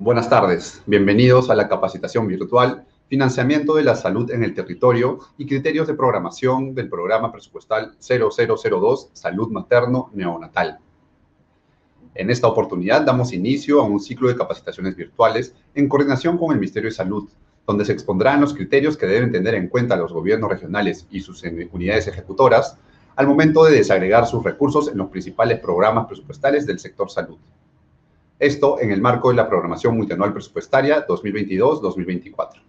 Buenas tardes, bienvenidos a la capacitación virtual, financiamiento de la salud en el territorio y criterios de programación del programa presupuestal 0002, Salud Materno Neonatal. En esta oportunidad damos inicio a un ciclo de capacitaciones virtuales en coordinación con el Ministerio de Salud, donde se expondrán los criterios que deben tener en cuenta los gobiernos regionales y sus unidades ejecutoras al momento de desagregar sus recursos en los principales programas presupuestales del sector salud. Esto en el marco de la programación multianual presupuestaria 2022-2024.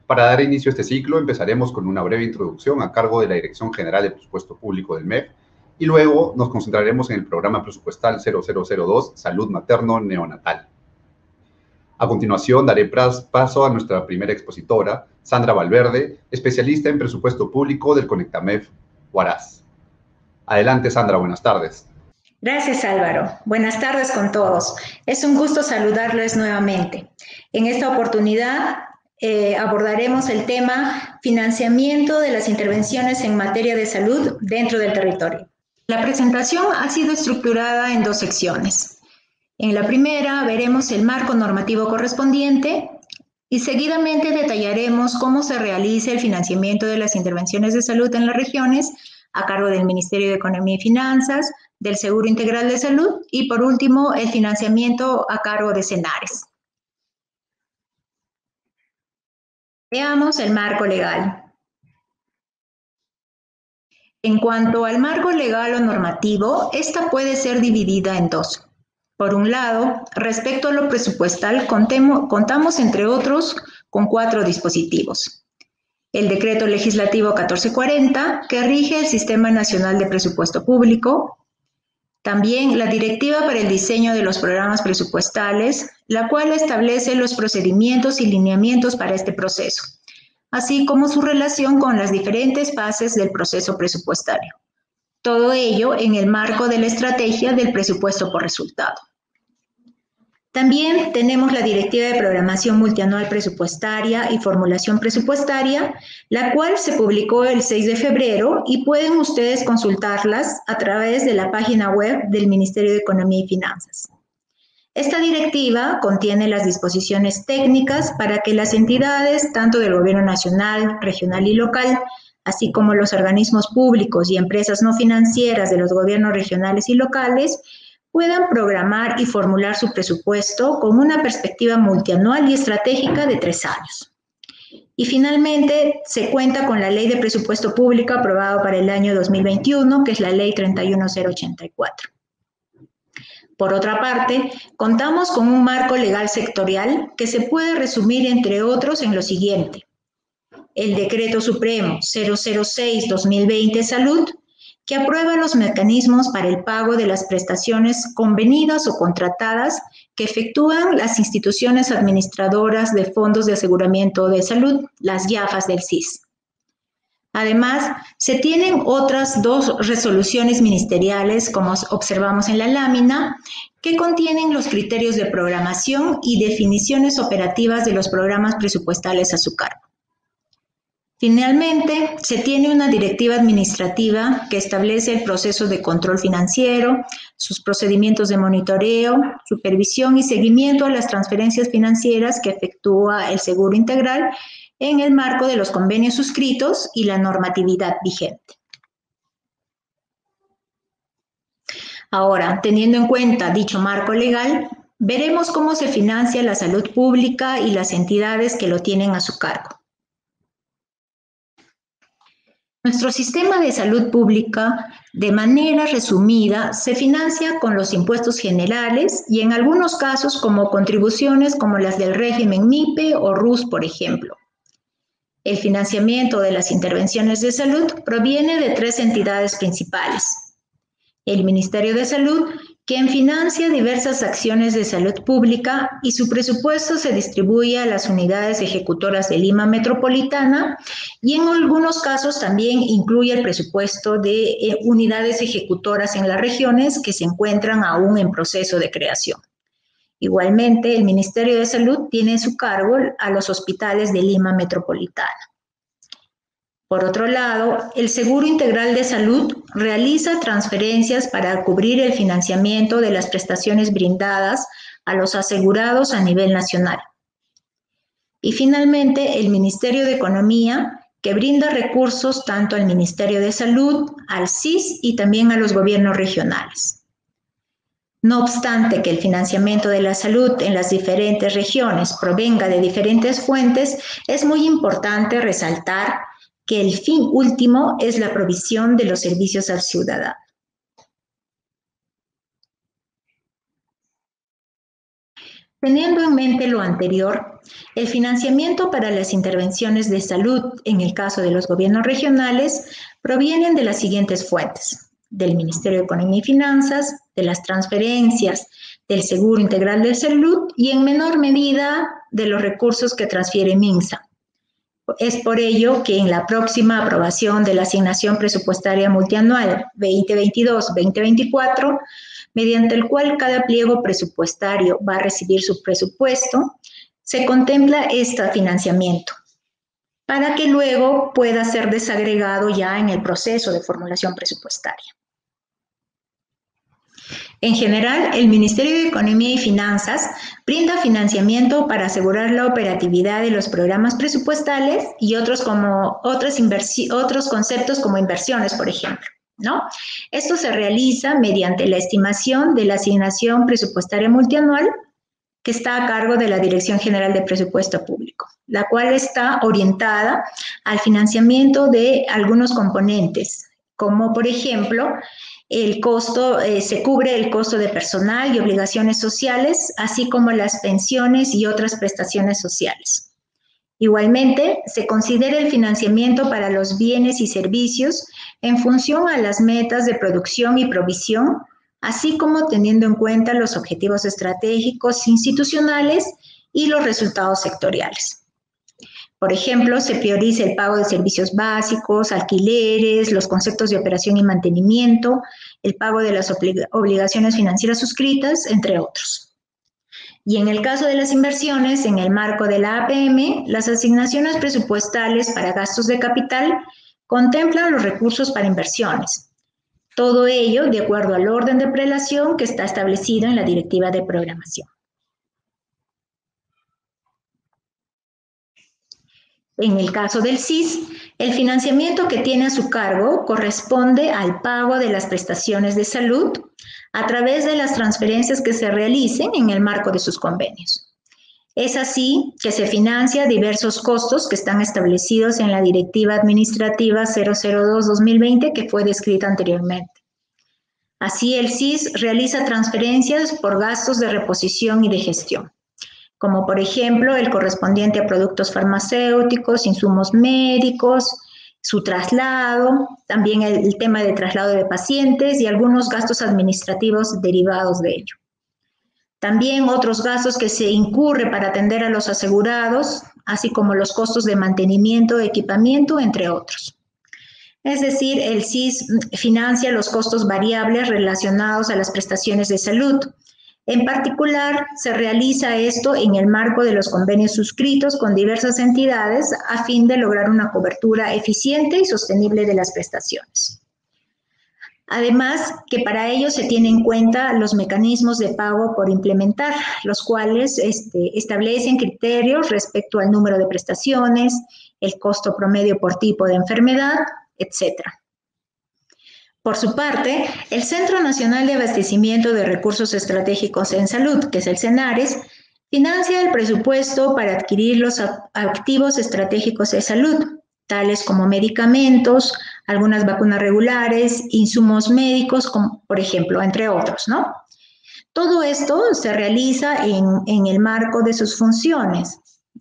Para dar inicio a este ciclo, empezaremos con una breve introducción a cargo de la Dirección General de Presupuesto Público del MEF y luego nos concentraremos en el programa presupuestal 0002, Salud Materno Neonatal. A continuación, daré paso a nuestra primera expositora, Sandra Valverde, especialista en presupuesto público del Conectamef Huaraz. Adelante, Sandra, buenas tardes. Gracias, Álvaro. Buenas tardes con todos. Es un gusto saludarles nuevamente. En esta oportunidad abordaremos el tema financiamiento de las intervenciones en materia de salud dentro del territorio. La presentación ha sido estructurada en dos secciones. En la primera veremos el marco normativo correspondiente y seguidamente detallaremos cómo se realiza el financiamiento de las intervenciones de salud en las regiones a cargo del Ministerio de Economía y Finanzas, del Seguro Integral de Salud y, por último, el financiamiento a cargo de Senares. Veamos el marco legal. En cuanto al marco legal o normativo, esta puede ser dividida en dos. Por un lado, respecto a lo presupuestal, contamos, entre otros, con 4 dispositivos. El Decreto Legislativo 1440, que rige el Sistema Nacional de Presupuesto Público. También la Directiva para el Diseño de los Programas Presupuestales, la cual establece los procedimientos y lineamientos para este proceso, así como su relación con las diferentes fases del proceso presupuestario. Todo ello en el marco de la estrategia del presupuesto por resultado. También tenemos la Directiva de Programación Multianual Presupuestaria y Formulación Presupuestaria, la cual se publicó el 6 de febrero y pueden ustedes consultarlas a través de la página web del Ministerio de Economía y Finanzas. Esta directiva contiene las disposiciones técnicas para que las entidades, tanto del Gobierno nacional, regional y local, así como los organismos públicos y empresas no financieras de los gobiernos regionales y locales, puedan programar y formular su presupuesto con una perspectiva multianual y estratégica de 3 años. Y finalmente, se cuenta con la Ley de Presupuesto Público aprobada para el año 2021, que es la Ley 31084. Por otra parte, contamos con un marco legal sectorial que se puede resumir, entre otros, en lo siguiente. El Decreto Supremo 006-2020 Salud, que aprueba los mecanismos para el pago de las prestaciones convenidas o contratadas que efectúan las instituciones administradoras de fondos de aseguramiento de salud, las IAFAS del SIS. Además, se tienen otras 2 resoluciones ministeriales, como observamos en la lámina, que contienen los criterios de programación y definiciones operativas de los programas presupuestales a su cargo. Finalmente, se tiene una directiva administrativa que establece el proceso de control financiero, sus procedimientos de monitoreo, supervisión y seguimiento a las transferencias financieras que efectúa el Seguro Integral en el marco de los convenios suscritos y la normatividad vigente. Ahora, teniendo en cuenta dicho marco legal, veremos cómo se financia la salud pública y las entidades que lo tienen a su cargo. Nuestro sistema de salud pública, de manera resumida, se financia con los impuestos generales y en algunos casos como contribuciones como las del régimen MIPE o RUS, por ejemplo. El financiamiento de las intervenciones de salud proviene de 3 entidades principales. El Ministerio de Salud, quien financia diversas acciones de salud pública y su presupuesto se distribuye a las unidades ejecutoras de Lima Metropolitana y en algunos casos también incluye el presupuesto de unidades ejecutoras en las regiones que se encuentran aún en proceso de creación. Igualmente, el Ministerio de Salud tiene en su cargo a los hospitales de Lima Metropolitana. Por otro lado, el Seguro Integral de Salud realiza transferencias para cubrir el financiamiento de las prestaciones brindadas a los asegurados a nivel nacional. Y finalmente, el Ministerio de Economía, que brinda recursos tanto al Ministerio de Salud, al SIS y también a los gobiernos regionales. No obstante que el financiamiento de la salud en las diferentes regiones provenga de diferentes fuentes, es muy importante resaltar que el fin último es la provisión de los servicios al ciudadano. Teniendo en mente lo anterior, el financiamiento para las intervenciones de salud, en el caso de los gobiernos regionales, provienen de las siguientes fuentes: del Ministerio de Economía y Finanzas, de las transferencias, del Seguro Integral de Salud y en menor medida de los recursos que transfiere MINSA. Es por ello que en la próxima aprobación de la asignación presupuestaria multianual 2022-2024, mediante el cual cada pliego presupuestario va a recibir su presupuesto, se contempla este financiamiento para que luego pueda ser desagregado ya en el proceso de formulación presupuestaria. En general, el Ministerio de Economía y Finanzas brinda financiamiento para asegurar la operatividad de los programas presupuestales y otros conceptos como inversiones, por ejemplo, ¿no? Esto se realiza mediante la estimación de la asignación presupuestaria multianual que está a cargo de la Dirección General de Presupuesto Público, la cual está orientada al financiamiento de algunos componentes, como por ejemplo, se cubre el costo de personal y obligaciones sociales, así como las pensiones y otras prestaciones sociales. Igualmente, se considera el financiamiento para los bienes y servicios en función a las metas de producción y provisión, así como teniendo en cuenta los objetivos estratégicos institucionales y los resultados sectoriales. Por ejemplo, se prioriza el pago de servicios básicos, alquileres, los conceptos de operación y mantenimiento, el pago de las obligaciones financieras suscritas, entre otros. Y en el caso de las inversiones, en el marco de la APM, las asignaciones presupuestales para gastos de capital contemplan los recursos para inversiones. Todo ello de acuerdo al orden de prelación que está establecido en la Directiva de Programación. En el caso del SIS, el financiamiento que tiene a su cargo corresponde al pago de las prestaciones de salud a través de las transferencias que se realicen en el marco de sus convenios. Es así que se financia diversos costos que están establecidos en la Directiva Administrativa 002-2020 que fue descrita anteriormente. Así, el SIS realiza transferencias por gastos de reposición y de gestión, como por ejemplo el correspondiente a productos farmacéuticos, insumos médicos, su traslado, también el tema de traslado de pacientes y algunos gastos administrativos derivados de ello. También otros gastos que se incurre para atender a los asegurados, así como los costos de mantenimiento, equipamiento, entre otros. Es decir, el SIS financia los costos variables relacionados a las prestaciones de salud. En particular, se realiza esto en el marco de los convenios suscritos con diversas entidades a fin de lograr una cobertura eficiente y sostenible de las prestaciones. Además, que para ello se tienen en cuenta los mecanismos de pago por implementar, los cuales establecen criterios respecto al número de prestaciones, el costo promedio por tipo de enfermedad, etc. Por su parte, el Centro Nacional de Abastecimiento de Recursos Estratégicos en Salud, que es el CENARES, financia el presupuesto para adquirir los activos estratégicos de salud, tales como medicamentos, algunas vacunas regulares, insumos médicos, como, por ejemplo, entre otros, ¿no? Todo esto se realiza en el marco de sus funciones,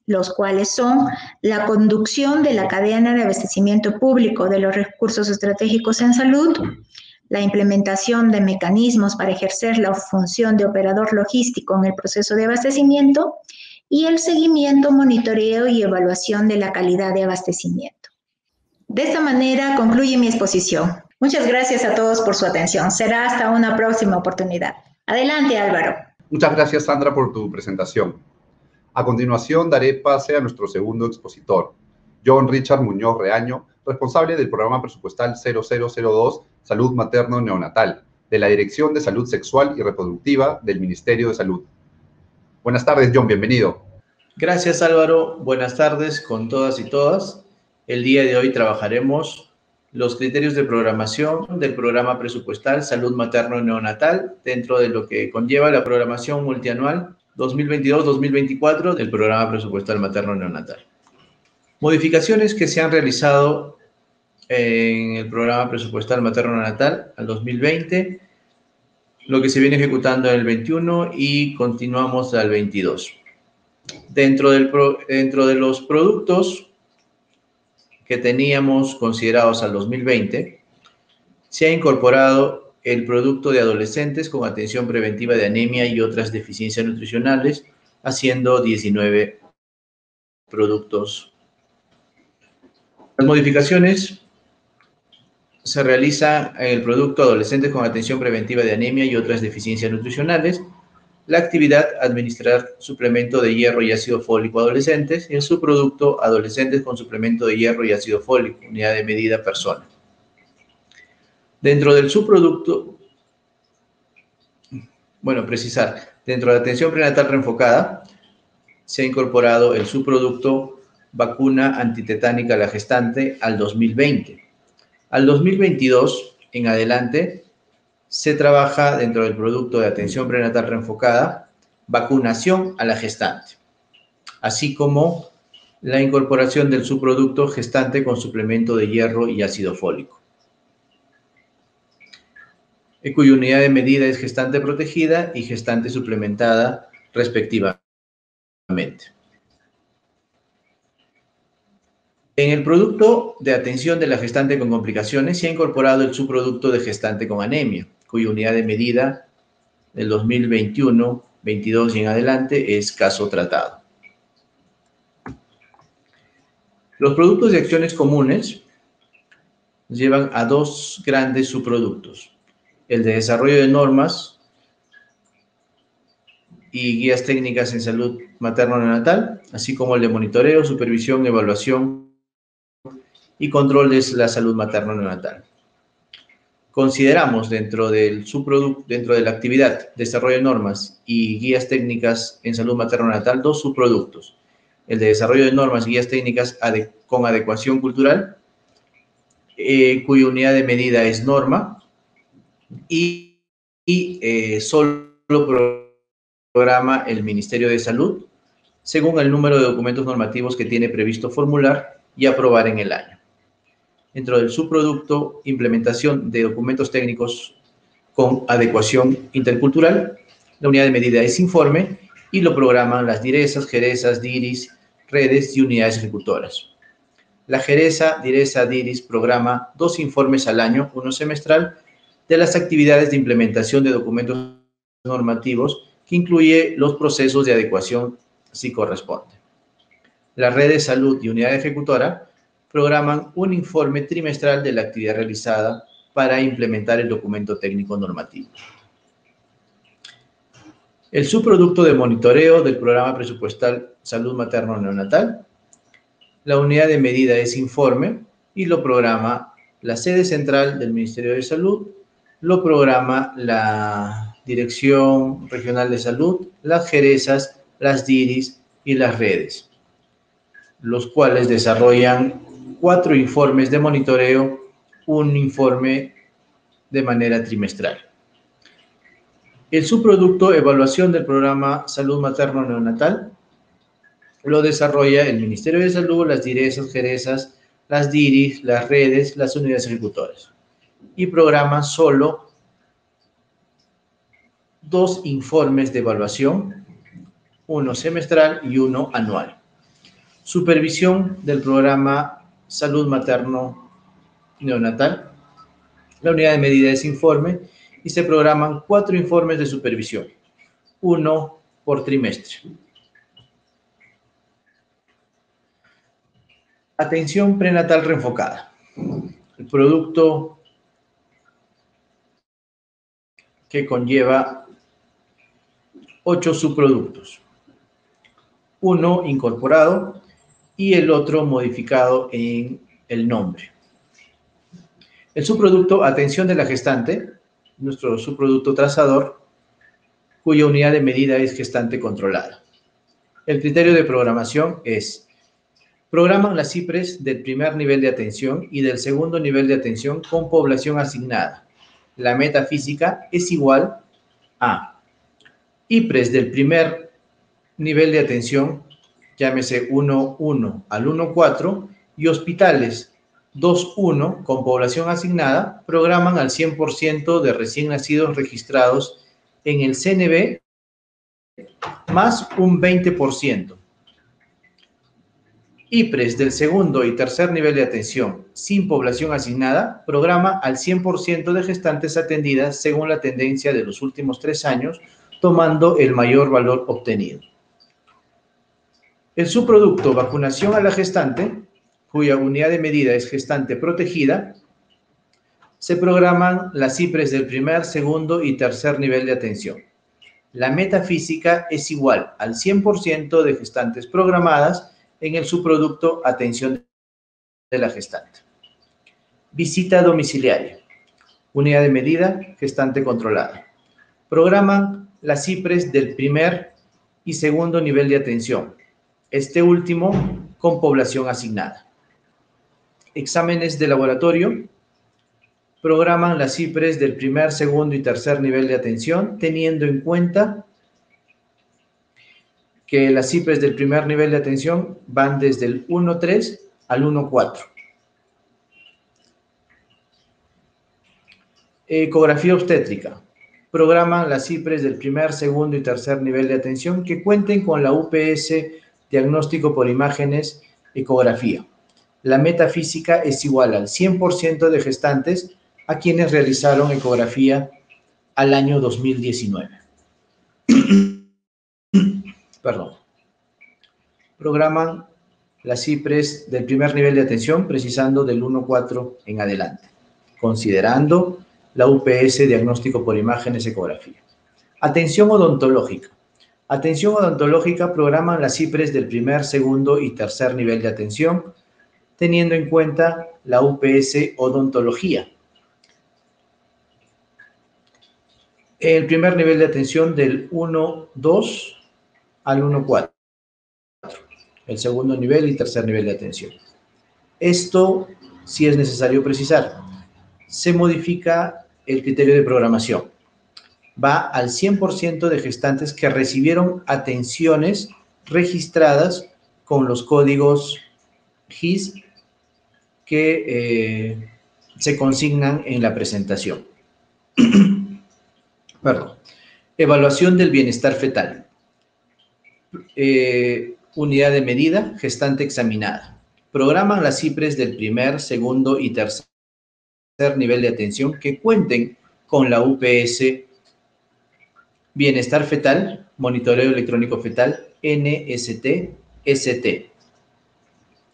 los cuales son la conducción de la cadena de abastecimiento público de los recursos estratégicos en salud, la implementación de mecanismos para ejercer la función de operador logístico en el proceso de abastecimiento y el seguimiento, monitoreo y evaluación de la calidad de abastecimiento. De esta manera concluye mi exposición. Muchas gracias a todos por su atención. Será hasta una próxima oportunidad. Adelante, Álvaro. Muchas gracias, Sandra, por tu presentación. A continuación, daré pase a nuestro segundo expositor, John Richard Muñoz Reaño, responsable del programa presupuestal 0002 Salud Materno-Neonatal, de la Dirección de Salud Sexual y Reproductiva del Ministerio de Salud. Buenas tardes, John, bienvenido. Gracias, Álvaro. Buenas tardes con todas y todas. El día de hoy trabajaremos los criterios de programación del programa presupuestal Salud Materno-Neonatal dentro de lo que conlleva la programación multianual 2022-2024 del programa presupuestal materno-neonatal. Modificaciones que se han realizado en el programa presupuestal materno-neonatal al 2020, lo que se viene ejecutando en el 21 y continuamos al 22. Dentro de los productos que teníamos considerados al 2020, se ha incorporado el producto de adolescentes con atención preventiva de anemia y otras deficiencias nutricionales, haciendo 19 productos. Las modificaciones se realizan en el producto adolescentes con atención preventiva de anemia y otras deficiencias nutricionales. La actividad, administrar suplemento de hierro y ácido fólico a adolescentes. Y el subproducto, adolescentes con suplemento de hierro y ácido fólico, unidad de medida persona. Dentro del subproducto, precisar, dentro de la atención prenatal reenfocada, se ha incorporado el subproducto vacuna antitetánica a la gestante al 2020. Al 2022, en adelante, se trabaja dentro del producto de atención prenatal reenfocada, vacunación a la gestante, así como la incorporación del subproducto gestante con suplemento de hierro y ácido fólico, cuya unidad de medida es gestante protegida y gestante suplementada, respectivamente. En el producto de atención de la gestante con complicaciones se ha incorporado el subproducto de gestante con anemia, cuya unidad de medida del 2021, 22 y en adelante es caso tratado. Los productos de acciones comunes llevan a dos grandes subproductos: el de desarrollo de normas y guías técnicas en salud materno-neonatal, así como el de monitoreo, supervisión, evaluación y control de la salud materno-neonatal. Consideramos dentro de la actividad desarrollo de normas y guías técnicas en salud materno-neonatal dos subproductos: el de desarrollo de normas y guías técnicas con adecuación cultural, cuya unidad de medida es norma, y solo programa el Ministerio de Salud según el número de documentos normativos que tiene previsto formular y aprobar en el año. Dentro del subproducto, implementación de documentos técnicos con adecuación intercultural, la unidad de medida es informe y lo programan las DIRESAs, GERESAs, DIRIS, redes y unidades ejecutoras. La GERESA, DIRESA, DIRIS programa 2 informes al año, uno semestral, de las actividades de implementación de documentos normativos que incluye los procesos de adecuación si corresponde. La red de salud y unidad ejecutora programan un informe trimestral de la actividad realizada para implementar el documento técnico normativo. El subproducto de monitoreo del programa presupuestal Salud Materno-Neonatal, la unidad de medida es informe y lo programa la sede central del Ministerio de Salud, lo programa la Dirección Regional de Salud, las GERESAs, las DIRIS y las redes, los cuales desarrollan 4 informes de monitoreo, un informe de manera trimestral. El subproducto evaluación del programa Salud Materno-Neonatal lo desarrolla el Ministerio de Salud, las DIRESAs, GERESAs, las DIRIS, las redes, las unidades ejecutoras, y programa solo 2 informes de evaluación, uno semestral y uno anual. Supervisión del programa Salud Materno-Neonatal. La unidad de medida es informe y se programan 4 informes de supervisión, uno por trimestre. Atención prenatal reenfocada. El producto que conlleva 8 subproductos, uno incorporado y el otro modificado en el nombre. El subproducto atención de la gestante, nuestro subproducto trazador, cuya unidad de medida es gestante controlada. El criterio de programación es: programan las IPRES del primer nivel de atención y del segundo nivel de atención con población asignada. La metafísica es igual a IPRES del primer nivel de atención, llámese 1.1 al 1.4, y hospitales 2.1 con población asignada programan al 100% de recién nacidos registrados en el CNB más un 20%. IPRES del segundo y tercer nivel de atención sin población asignada programa al 100% de gestantes atendidas según la tendencia de los últimos 3 años, tomando el mayor valor obtenido. El subproducto vacunación a la gestante, cuya unidad de medida es gestante protegida, se programan las IPRES del primer, segundo y tercer nivel de atención. La metafísica es igual al 100% de gestantes programadas en el subproducto atención de la gestante. Visita domiciliaria. Unidad de medida, gestante controlada. Programan las IPRES del primer y segundo nivel de atención, este último con población asignada. Exámenes de laboratorio. Programan las IPRES del primer, segundo y tercer nivel de atención, teniendo en cuenta que las IPRES del primer nivel de atención van desde el 1.3 al 1.4. Ecografía obstétrica. Programan las IPRES del primer, segundo y tercer nivel de atención que cuenten con la UPS diagnóstico por imágenes ecografía. La metafísica es igual al 100% de gestantes a quienes realizaron ecografía al año 2019. Perdón. Programan las IPRES del primer nivel de atención precisando del 1.4 en adelante, considerando la UPS diagnóstico por imágenes ecografía. Atención odontológica. Atención odontológica programan las IPRES del primer, segundo y tercer nivel de atención, teniendo en cuenta la UPS odontología. El primer nivel de atención del 1.2 al 1.4. El segundo nivel y tercer nivel de atención. Esto sí es necesario precisar. Se modifica el criterio de programación. Va al 100% de gestantes que recibieron atenciones registradas con los códigos GIS que se consignan en la presentación. Perdón. Evaluación del bienestar fetal. Unidad de medida, gestante examinada. Programan las IPRES del primer, segundo y tercer nivel de atención que cuenten con la UPS bienestar fetal, monitoreo electrónico fetal, NST-ST.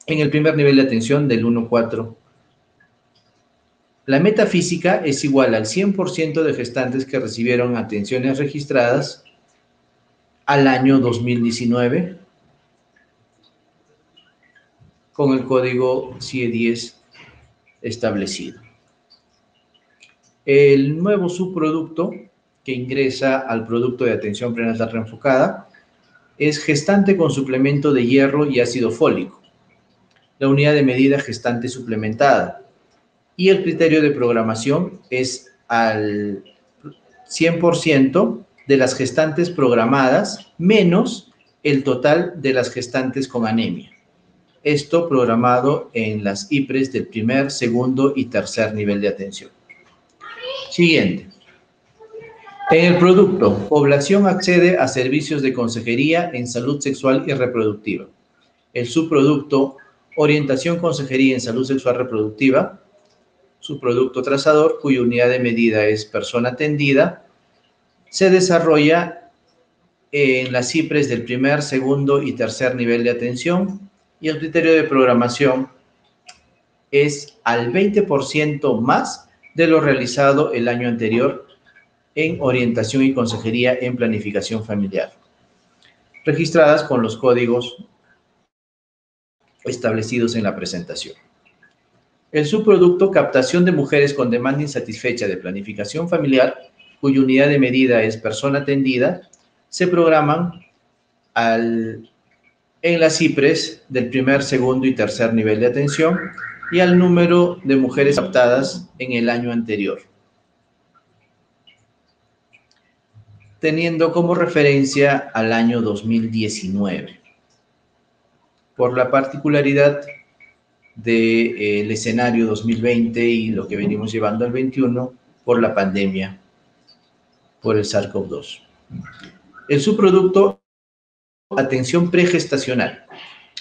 En el primer nivel de atención del 1.4. La metafísica es igual al 100% de gestantes que recibieron atenciones registradas al año 2019 con el código CIE10 establecido. El nuevo subproducto que ingresa al producto de atención prenatal reenfocada es gestante con suplemento de hierro y ácido fólico. La unidad de medida gestante suplementada. Y el criterio de programación es al 100% de las gestantes programadas menos el total de las gestantes con anemia. Esto programado en las IPRES del primer, segundo y tercer nivel de atención. Siguiente. En el producto, población accede a servicios de consejería en salud sexual y reproductiva. El subproducto, orientación consejería en salud sexual reproductiva, subproducto trazador, cuya unidad de medida es persona atendida, se desarrolla en las IPRES del primer, segundo y tercer nivel de atención y el criterio de programación es al 20% más de lo realizado el año anterior en orientación y consejería en planificación familiar, registradas con los códigos establecidos en la presentación. El subproducto captación de mujeres con demanda insatisfecha de planificación familiar, cuya unidad de medida es persona atendida, se programan en las IPRES del primer, segundo y tercer nivel de atención y al número de mujeres captadas en el año anterior, teniendo como referencia al año 2019. Por la particularidad del escenario 2020 y lo que venimos llevando al 21 por la pandemia, por el SARS-CoV-2. El subproducto atención pregestacional,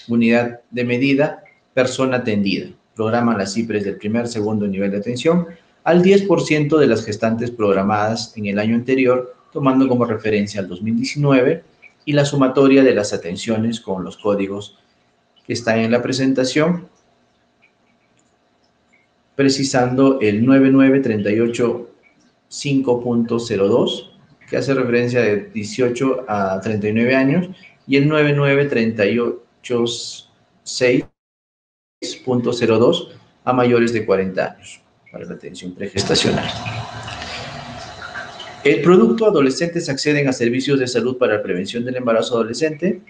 unidad de medida, persona atendida. Programan las IPRES del primer, segundo nivel de atención al 10% de las gestantes programadas en el año anterior, tomando como referencia al 2019 y la sumatoria de las atenciones con los códigos que están en la presentación, precisando el 99385.02, que hace referencia de 18 a 39 años, y el 99386.02 a mayores de 40 años, para la atención pregestacional. El producto adolescentes acceden a servicios de salud para la prevención del embarazo adolescente.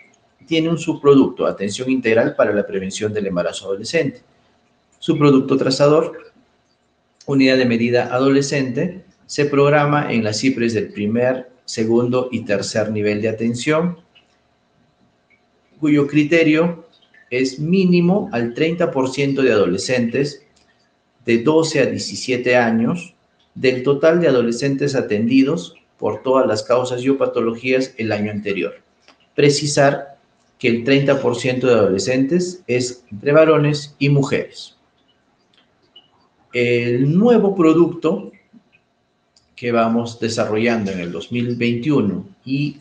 Tiene un subproducto, atención integral para la prevención del embarazo adolescente. Subproducto trazador, unidad de medida adolescente, se programa en las IPRES del primer, segundo y tercer nivel de atención, cuyo criterio es mínimo al 30% de adolescentes de 12 a 17 años del total de adolescentes atendidos por todas las causas y o patologías el año anterior. Precisar que el 30% de adolescentes es entre varones y mujeres. El nuevo producto que vamos desarrollando en el 2021 y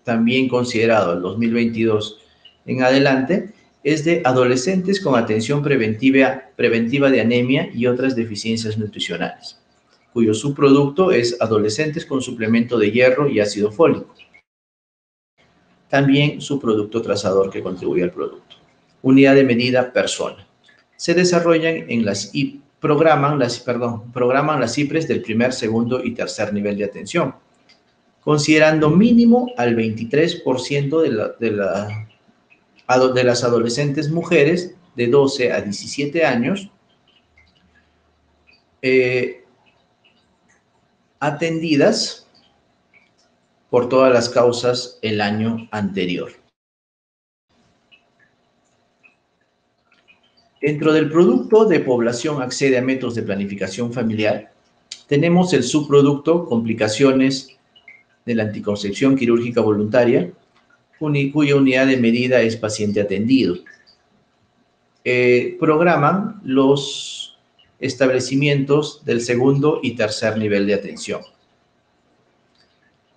también considerado el 2022 en adelante es de adolescentes con atención preventiva de anemia y otras deficiencias nutricionales, cuyo subproducto es adolescentes con suplemento de hierro y ácido fólico. También subproducto trazador que contribuye al producto. Unidad de medida persona. Se desarrollan en las programan las IPRES del primer, segundo y tercer nivel de atención, considerando mínimo al 23% de las adolescentes mujeres de 12 a 17 años atendidas por todas las causas el año anterior. Dentro del producto de población accede a métodos de planificación familiar, tenemos el subproducto complicaciones de la anticoncepción quirúrgica voluntaria, cuya unidad de medida es paciente atendido. Programan los establecimientos del segundo y tercer nivel de atención.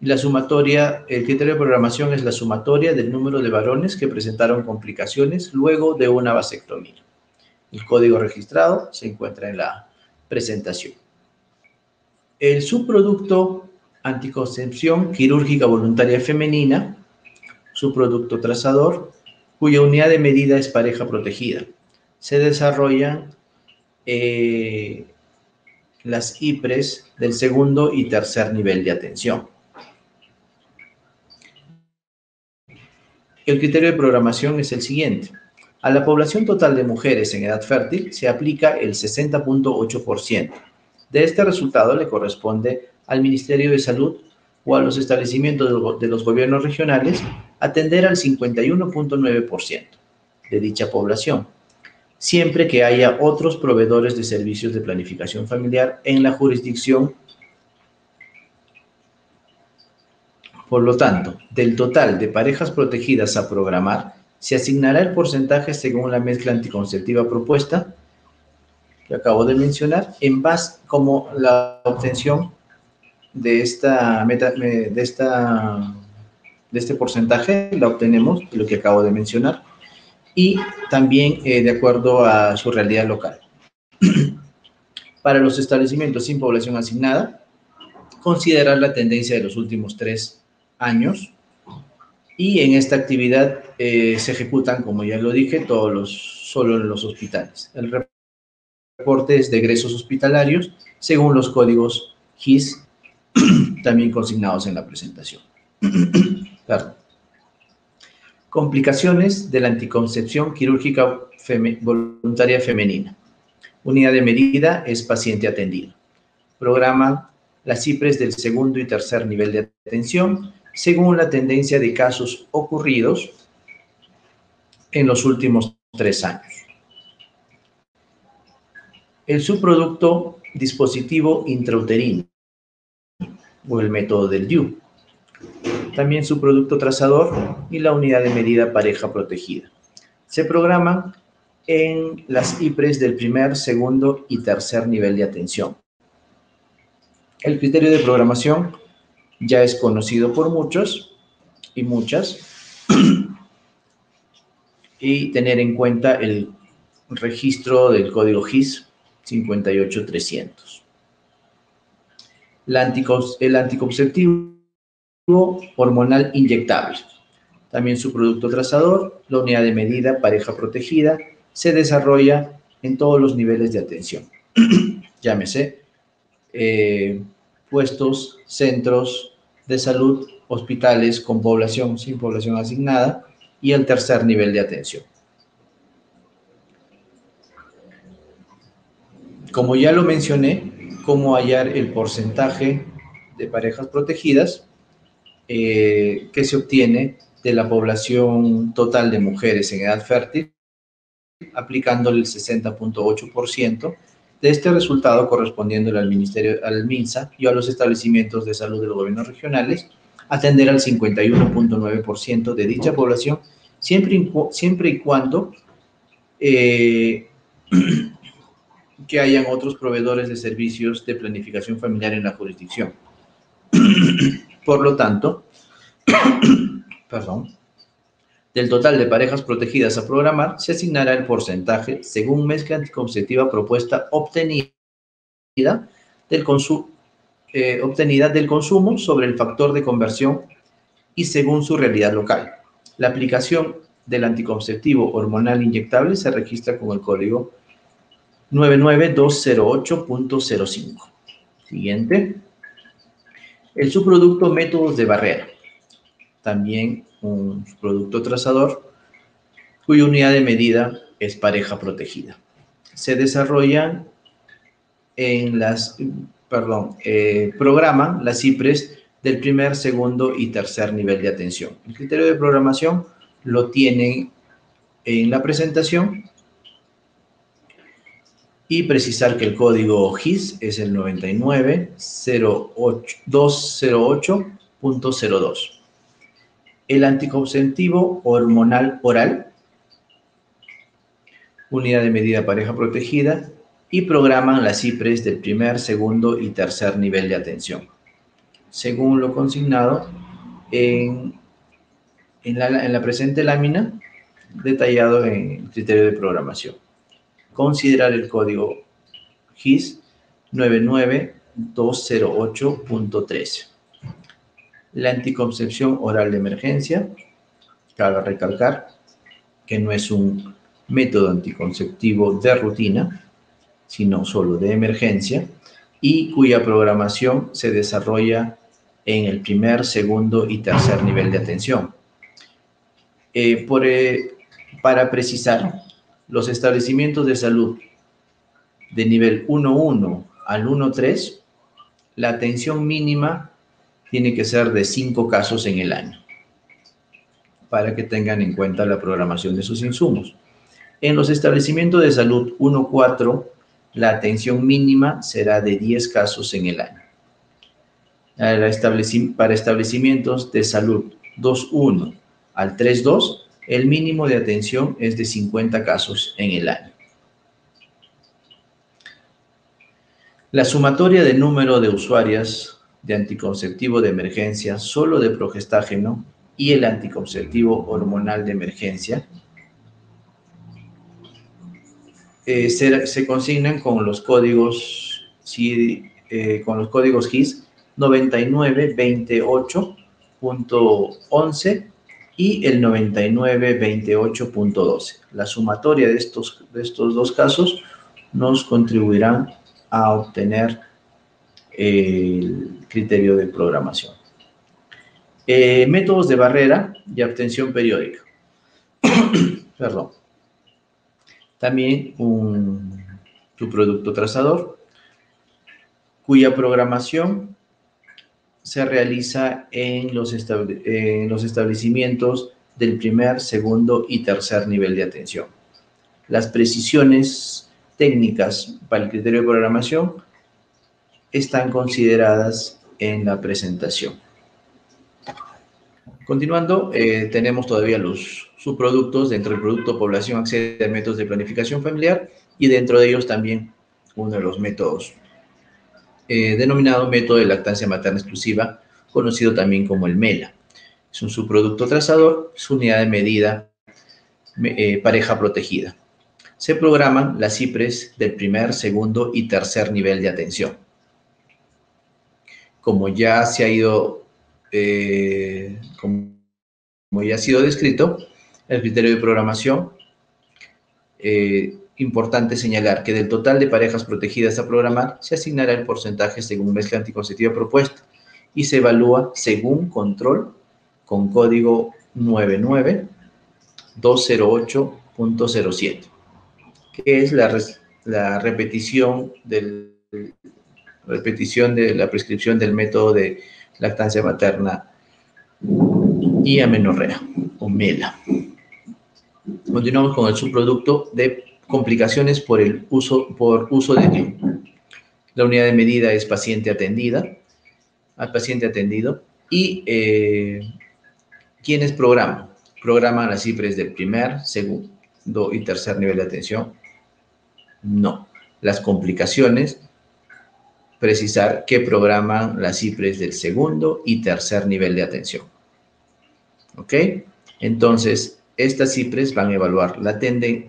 La sumatoria, el criterio de programación es la sumatoria del número de varones que presentaron complicaciones luego de una vasectomía. El código registrado se encuentra en la presentación. El subproducto anticoncepción quirúrgica voluntaria femenina, subproducto trazador, cuya unidad de medida es pareja protegida. Se desarrollan las IPRES del segundo y tercer nivel de atención. El criterio de programación es el siguiente. A la población total de mujeres en edad fértil se aplica el 60.8%. De este resultado le corresponde al Ministerio de Salud o a los establecimientos de los gobiernos regionales atender al 51.9% de dicha población, siempre que haya otros proveedores de servicios de planificación familiar en la jurisdicción. Por lo tanto, del total de parejas protegidas a programar, se asignará el porcentaje según la mezcla anticonceptiva propuesta, que acabo de mencionar, en base como la obtención de este porcentaje, la obtenemos de lo que acabo de mencionar, y también de acuerdo a su realidad local. Para los establecimientos sin población asignada, considerar la tendencia de los últimos 3 años, y en esta actividad se ejecutan, como ya lo dije, solo en los hospitales. El reportes de egresos hospitalarios según los códigos GIS también consignados en la presentación. Perdón. Complicaciones de la anticoncepción quirúrgica voluntaria femenina. Unidad de medida es paciente atendido. Programa las CIPRES del segundo y tercer nivel de atención según la tendencia de casos ocurridos en los últimos 3 años. El subproducto dispositivo intrauterino o el método del DIU. También su producto trazador y la unidad de medida pareja protegida. Se programan en las IPRES del primer, segundo y tercer nivel de atención. El criterio de programación ya es conocido por muchos y muchas y tener en cuenta el registro del código GIS 58300. El anticonceptivo hormonal inyectable. También su producto trazador, la unidad de medida pareja protegida, se desarrolla en todos los niveles de atención. Llámese puestos, centros de salud, hospitales con población, sin población asignada y el tercer nivel de atención. Como ya lo mencioné, cómo hallar el porcentaje de parejas protegidas que se obtiene de la población total de mujeres en edad fértil, aplicándole el 60.8% de este resultado correspondiéndole al MINSA y a los establecimientos de salud de los gobiernos regionales, atender al 51.9% de dicha población, siempre y cuando que hayan otros proveedores de servicios de planificación familiar en la jurisdicción. Por lo tanto, del total de parejas protegidas a programar, se asignará el porcentaje según mezcla anticonceptiva propuesta obtenida del consumo sobre el factor de conversión y según su realidad local. La aplicación del anticonceptivo hormonal inyectable se registra con el código 99208.05. Siguiente. El subproducto métodos de barrera. También un producto trazador cuya unidad de medida es pareja protegida. Se desarrollan en programan las CIPRES del primer, segundo y tercer nivel de atención. El criterio de programación lo tienen en la presentación y precisar que el código GIS es el 99208.02. El anticonceptivo hormonal oral, unidad de medida pareja protegida, y programan las CIPRES del primer, segundo y tercer nivel de atención, según lo consignado en la presente lámina, detallado en el criterio de programación. Considerar el código GIS 99208.13. La anticoncepción oral de emergencia, cabe recalcar que no es un método anticonceptivo de rutina, sino solo de emergencia, y cuya programación se desarrolla en el primer, segundo y tercer nivel de atención. Para precisar, los establecimientos de salud de nivel 1.1 al 1.3, la atención mínima tiene que ser de 5 casos en el año, para que tengan en cuenta la programación de sus insumos. En los establecimientos de salud 1.4, la atención mínima será de 10 casos en el año. Para establecimientos de salud 2.1 al 3.2, el mínimo de atención es de 50 casos en el año. La sumatoria de número de usuarias de anticonceptivo de emergencia solo de progestágeno y el anticonceptivo hormonal de emergencia se consignan con los códigos GIS 9928.11 y el 9928.12. La sumatoria de estos dos casos nos contribuirán a obtener el criterio de programación. Métodos de barrera y abstención periódica. Perdón. También un subproducto trazador, cuya programación se realiza en los establecimientos del primer, segundo y tercer nivel de atención. Las precisiones técnicas para el criterio de programación están consideradas en la presentación. Continuando, tenemos todavía los subproductos. Dentro del producto población accede a métodos de planificación familiar y dentro de ellos también uno de los métodos denominado método de lactancia materna exclusiva, conocido también como el MELA. Es un subproducto trazador, su unidad de medida pareja protegida. Se programan las CIPRES del primer, segundo y tercer nivel de atención. Como ya se ha ido, como ya ha sido descrito, el criterio de programación, importante señalar que del total de parejas protegidas a programar, se asignará el porcentaje según mezcla anticonceptiva propuesta y se evalúa según control con código 99208.07, que es la repetición de la prescripción del método de lactancia materna y amenorrea, o MELA. Continuamos con el subproducto de complicaciones por uso de DIU. La unidad de medida es paciente atendido y ¿quiénes programan? ¿Programan las CIPRES del primer, segundo y tercer nivel de atención? No. Las complicaciones, precisar que programan las CIPRES del segundo y tercer nivel de atención. ¿Ok? Entonces, estas CIPRES van a evaluar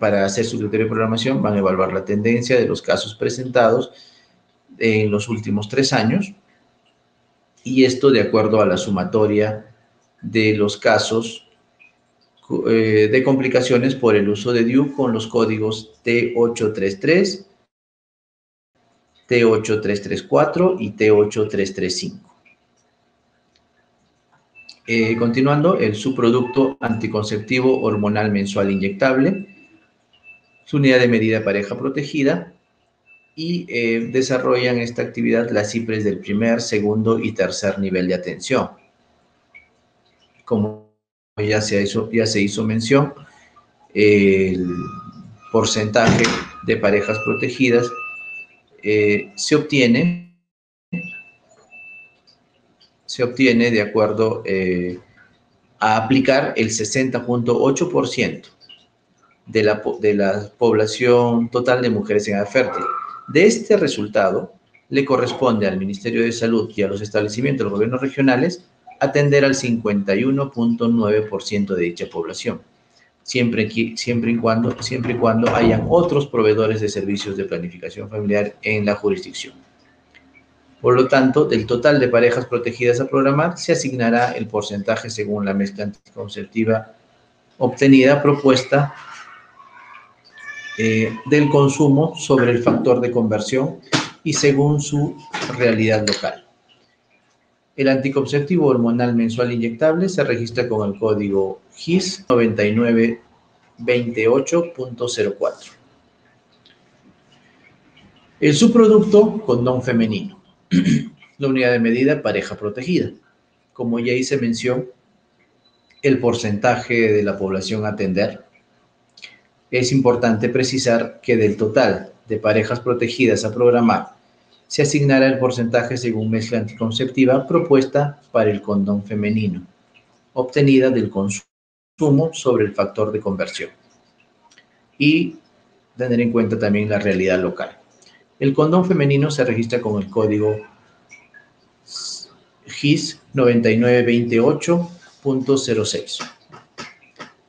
para hacer su criterio de programación, van a evaluar la tendencia de los casos presentados en los últimos 3 años, y esto de acuerdo a la sumatoria de los casos de complicaciones por el uso de DIU con los códigos T833, T8334 y T8335. Continuando, el subproducto anticonceptivo hormonal mensual inyectable, su unidad de medida pareja protegida, y desarrollan esta actividad las CIPRES del primer, segundo y tercer nivel de atención. Como ya se hizo mención, el porcentaje de parejas protegidas se obtiene de acuerdo a aplicar el 60.8% de la población total de mujeres en edad fértil. De este resultado, le corresponde al Ministerio de Salud y a los establecimientos de los gobiernos regionales atender al 51.9% de dicha población, siempre y cuando hayan otros proveedores de servicios de planificación familiar en la jurisdicción. Por lo tanto, del total de parejas protegidas a programar, se asignará el porcentaje según la mezcla anticonceptiva obtenida, propuesta del consumo sobre el factor de conversión y según su realidad local. El anticonceptivo hormonal mensual inyectable se registra con el código GIS 9928.04. El subproducto condón femenino. La unidad de medida pareja protegida. Como ya hice mención, el porcentaje de la población a atender, es importante precisar que del total de parejas protegidas a programar, se asignará el porcentaje según mezcla anticonceptiva propuesta para el condón femenino, obtenida del consumo sobre el factor de conversión. Y tener en cuenta también la realidad local. El condón femenino se registra con el código GIS 9928.06.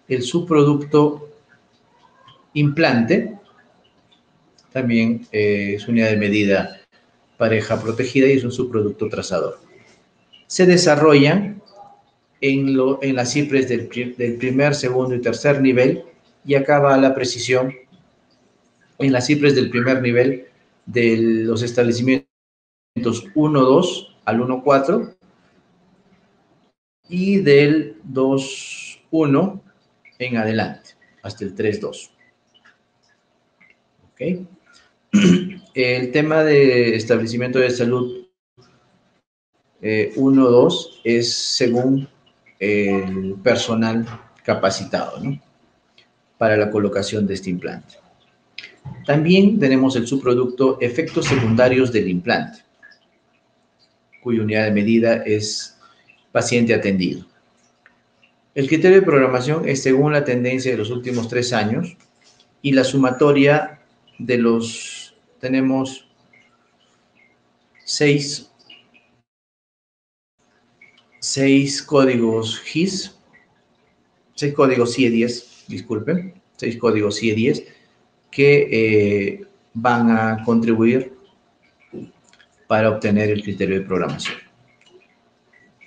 El subproducto implante también es unidad de medida pareja protegida y es un subproducto trazador. Se desarrollan en las CIPRES del primer, segundo y tercer nivel, y acá va la precisión en las CIPRES del primer nivel de los establecimientos 1.2 al 1.4 y del 2.1 en adelante, hasta el 3.2. ¿Ok? El tema de establecimiento de salud 1.2 es según el personal capacitado, ¿no?, para la colocación de este implante. También tenemos el subproducto efectos secundarios del implante, cuya unidad de medida es paciente atendido. El criterio de programación es según la tendencia de los últimos 3 años y la sumatoria de los, tenemos 6 códigos GIS, 6 códigos CIE-10, disculpen, 6 códigos CIE-10 que van a contribuir para obtener el criterio de programación.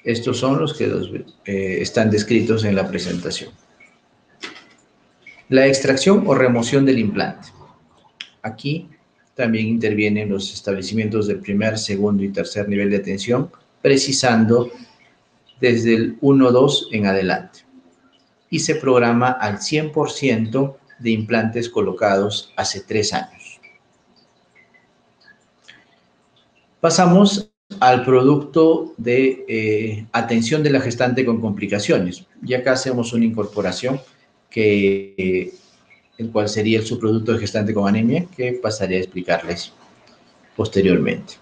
Estos son los que están descritos en la presentación. La extracción o remoción del implante. Aquí también intervienen los establecimientos del primer, segundo y tercer nivel de atención, precisando desde el 1.2 en adelante. Y se programa al 100% de implantes colocados hace 3 años. Pasamos al producto de atención de la gestante con complicaciones. Y acá hacemos una incorporación el cual sería el subproducto de gestante con anemia, que pasaré a explicarles posteriormente.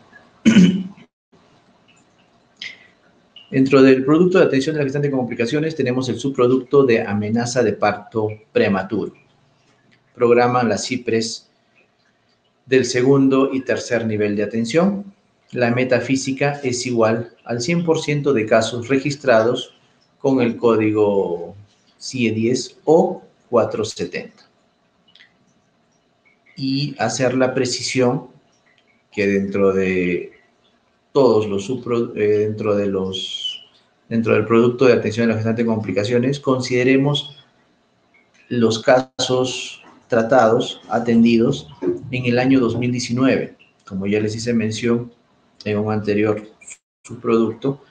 Dentro del producto de atención de la gestante con complicaciones tenemos el subproducto de amenaza de parto prematuro. Programan las CIPRES del segundo y tercer nivel de atención. La metafísica es igual al 100% de casos registrados con el código CIE-10 o 470. Y hacer la precisión que dentro de todos los dentro del producto de atención a la gestante con complicaciones, consideremos los casos tratados, atendidos en el año 2019. Como ya les hice mención en un anterior subproducto,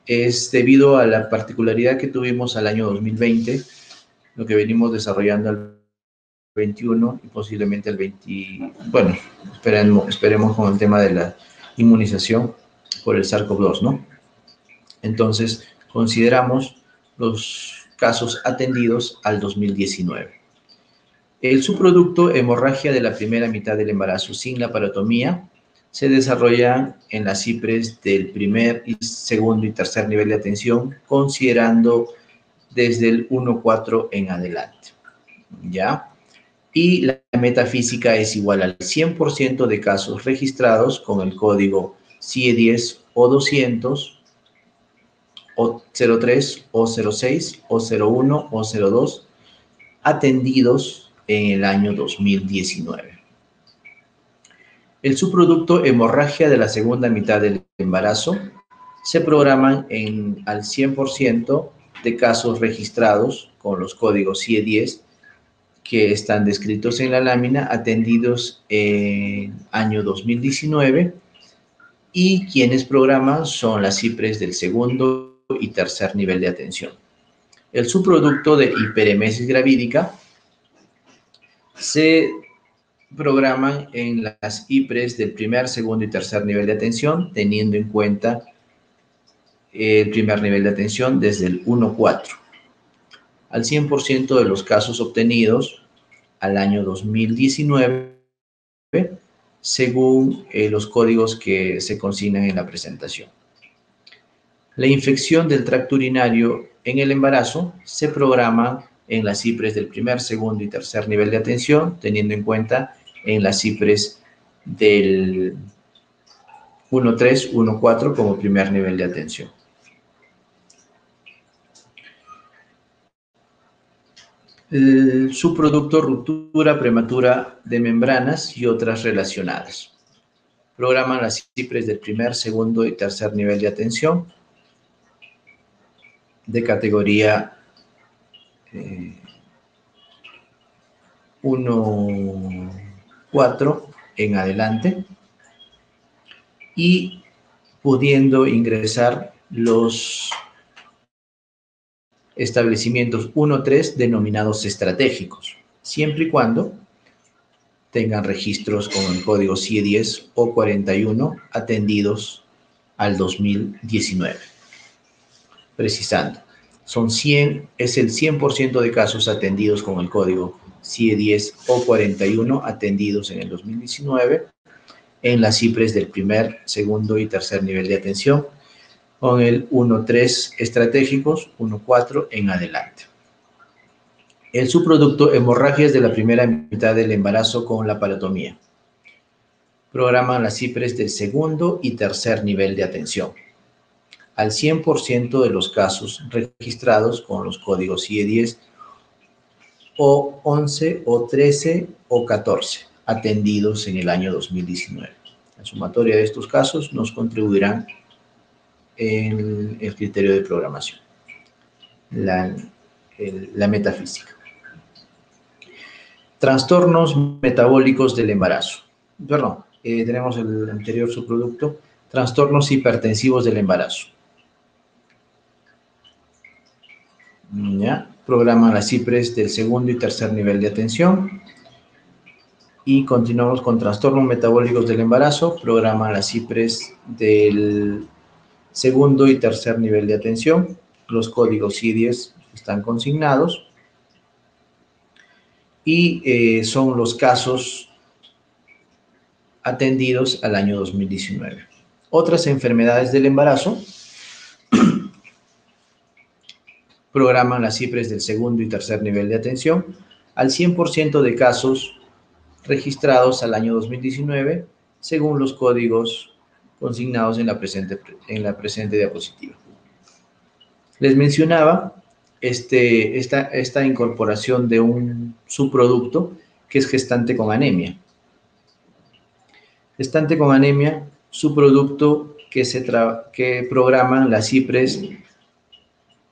es debido a la particularidad que tuvimos al año 2020, lo que venimos desarrollando al 21 y posiblemente al 20, bueno, esperemos con el tema de la inmunización por el SARS-CoV-2, ¿no? Entonces, consideramos los casos atendidos al 2019. El subproducto hemorragia de la primera mitad del embarazo sin laparotomía se desarrolla en las CIPRES del primer, y segundo y tercer nivel de atención, considerando desde el 1.4 en adelante, ¿ya? Y la metafísica es igual al 100% de casos registrados con el código CIE-10 o 200, o 03, o 06, o 01, o 02, atendidos en el año 2019. El subproducto hemorragia de la segunda mitad del embarazo se programan al 100% de casos registrados con los códigos CIE-10 que están descritos en la lámina, atendidos en año 2019, y quienes programan son las CIPRES del segundo y tercer nivel de atención. El subproducto de hiperemesis gravídica se programan en las IPRES del primer, segundo y tercer nivel de atención, teniendo en cuenta el primer nivel de atención desde el 1.4. Al 100% de los casos obtenidos al año 2019, según los códigos que se consignan en la presentación. La infección del tracto urinario en el embarazo se programa en las CIPRES del primer, segundo y tercer nivel de atención, teniendo en cuenta en las CIPRES del 1.3, 1.4 como primer nivel de atención. El subproducto ruptura prematura de membranas y otras relacionadas. Programan las CIPRES del primer, segundo y tercer nivel de atención de categoría 1 4 en adelante y pudiendo ingresar los establecimientos 1-3 denominados estratégicos, siempre y cuando tengan registros con el código CIE 10 o 41 atendidos al 2019. Precisando, es el 100% de casos atendidos con el código CIE 10 o 41 atendidos en el 2019 en las CIPRES del primer, segundo y tercer nivel de atención, con el 1-3 estratégicos, 1-4 en adelante. El subproducto hemorragias de la primera mitad del embarazo con la parotomía. Programan las CIPRES del segundo y tercer nivel de atención. Al 100% de los casos registrados con los códigos CIE 10 o 11 o 13 o 14 atendidos en el año 2019. La sumatoria de estos casos nos contribuirán en el criterio de programación, la metafísica. Trastornos metabólicos del embarazo. Perdón, tenemos el anterior subproducto, trastornos hipertensivos del embarazo. ¿Ya? Programan las CIPRES del segundo y tercer nivel de atención. Y continuamos con trastornos metabólicos del embarazo. Programan las CIPRES del segundo y tercer nivel de atención. Los códigos CIE 10 están consignados. Y son los casos atendidos al año 2019. Otras enfermedades del embarazo programan las CIPRES del segundo y tercer nivel de atención al 100% de casos registrados al año 2019 según los códigos consignados en la presente diapositiva. Les mencionaba esta incorporación de un subproducto que es gestante con anemia. Gestante con anemia, subproducto que programan las CIPRES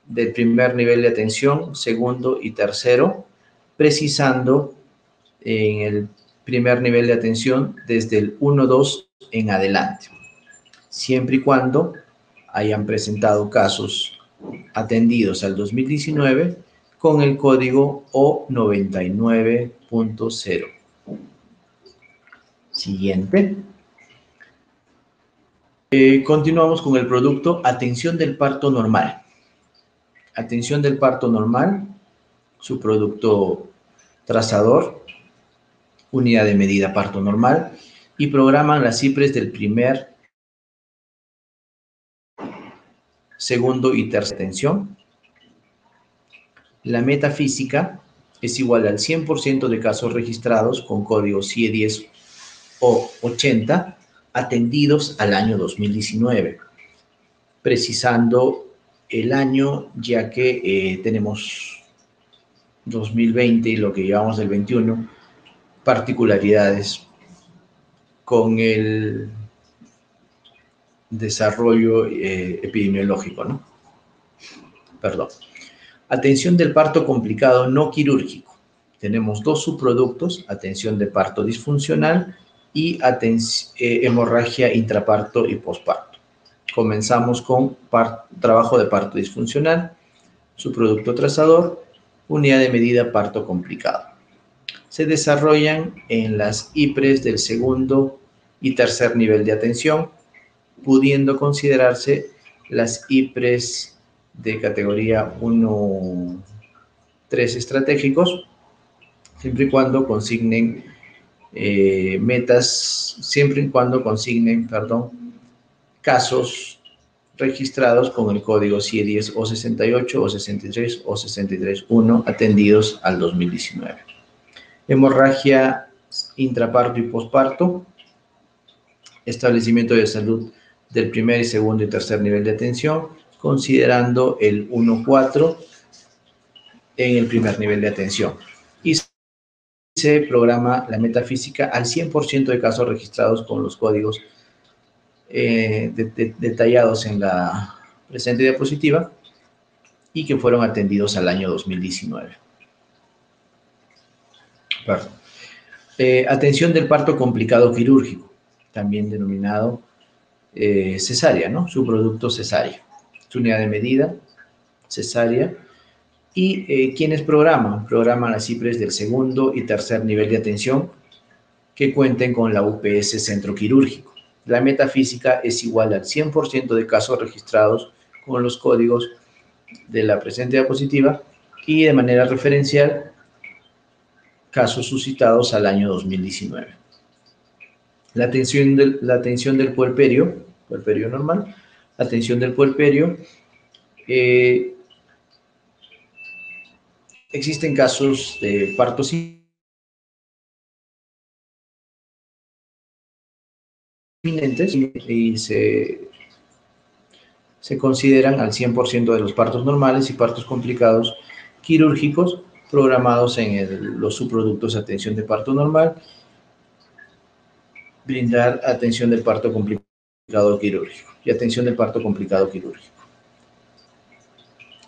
del primer nivel de atención, segundo y tercero, precisando en el primer nivel de atención desde el 1-2 en adelante, siempre y cuando hayan presentado casos atendidos al 2019 con el código O99.0. Siguiente. Continuamos con el producto Atención del Parto Normal. Atención del Parto Normal, su producto trazador, unidad de medida parto normal, y programan las CIPRES del primer, segundo y tercera atención. La metafísica es igual al 100% de casos registrados con código CIE 10 o 80 atendidos al año 2019, precisando el año ya que tenemos 2020 y lo que llevamos del 21, particularidades con el desarrollo epidemiológico, ¿no? Perdón. Atención del parto complicado no quirúrgico. Tenemos dos subproductos, atención de parto disfuncional y hemorragia intraparto y posparto. Comenzamos con trabajo de parto disfuncional, subproducto trazador, unidad de medida parto complicado. Se desarrollan en las IPRES del segundo y tercer nivel de atención, pudiendo considerarse las IPRES de categoría 1-3 estratégicos, siempre y cuando consignen casos registrados con el código CIE 10 o 68 o 63 o 63.1 atendidos al 2019. Hemorragia intraparto y posparto, establecimiento de salud del primer y segundo y tercer nivel de atención, considerando el 1-4 en el primer nivel de atención. Y se programa la metafísica al 100% de casos registrados con los códigos detallados en la presente diapositiva y que fueron atendidos al año 2019. Perdón. Atención del parto complicado quirúrgico, también denominado cesárea, ¿no? Subproducto cesárea. Su unidad de medida, cesárea. Y ¿quiénes programan? Programan las IPRES del segundo y tercer nivel de atención que cuenten con la UPS centro quirúrgico. La metafísica es igual al 100% de casos registrados con los códigos de la presente diapositiva y de manera referencial casos suscitados al año 2019. La atención del puerperio normal, la atención del puerperio, existen casos de partos inminentes y se consideran al 100% de los partos normales y partos complicados quirúrgicos programados en los subproductos de atención de parto normal, brindar atención del parto complicado quirúrgico y atención del parto complicado quirúrgico.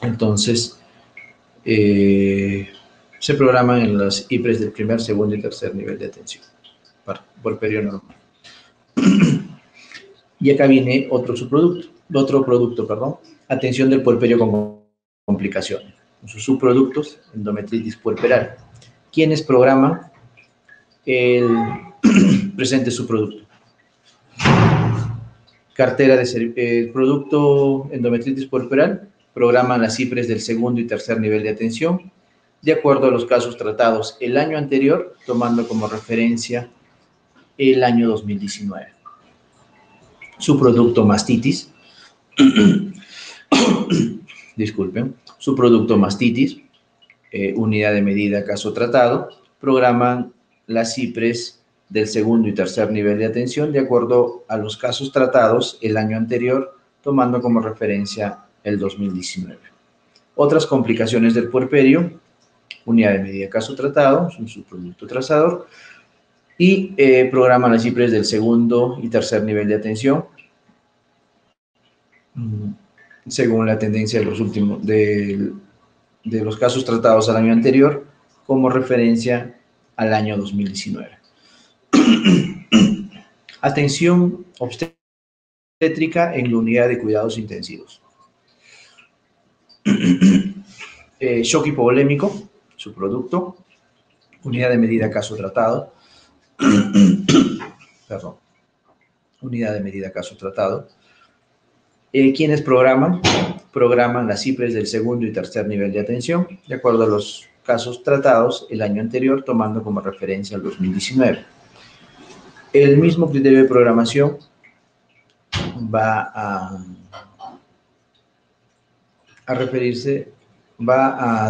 Entonces, se programan en las IPRES del primer, segundo y tercer nivel de atención por periodo normal. Y acá viene otro producto, atención del puerperio con complicaciones. Sus subproductos, endometritis puerperal. ¿Quiénes programan el presente subproducto? Cartera de producto endometritis puerperal, programan las IPRES del segundo y tercer nivel de atención, de acuerdo a los casos tratados el año anterior, tomando como referencia el año 2019. Subproducto mastitis, disculpen, subproducto mastitis, unidad de medida caso tratado, programan las IPRES del segundo y tercer nivel de atención de acuerdo a los casos tratados el año anterior, tomando como referencia el 2019. Otras complicaciones del puerperio, unidad de medida caso tratado, es un subproducto trazador, y programan las IPRES del segundo y tercer nivel de atención, según la tendencia de los últimos, de los casos tratados al año anterior, como referencia al año 2019. Atención obstétrica en la unidad de cuidados intensivos. Shock hipovolémico, su producto, unidad de medida caso tratado, perdón, unidad de medida caso tratado. ¿Quiénes programan? Programan las IPRES del segundo y tercer nivel de atención, de acuerdo a los casos tratados el año anterior, tomando como referencia el 2019. El mismo criterio de programación va a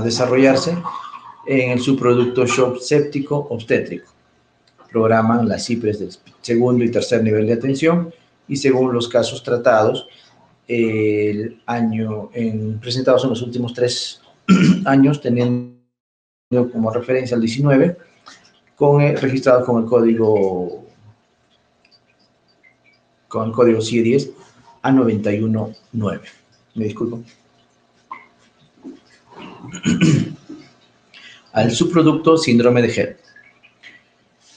desarrollarse en el subproducto shock séptico obstétrico. Programan las IPRES del segundo y tercer nivel de atención y según los casos tratados presentados en los últimos 3 años, teniendo como referencia el 19, registrados con el código CIE10 A919. Me disculpo. Al subproducto síndrome de Held.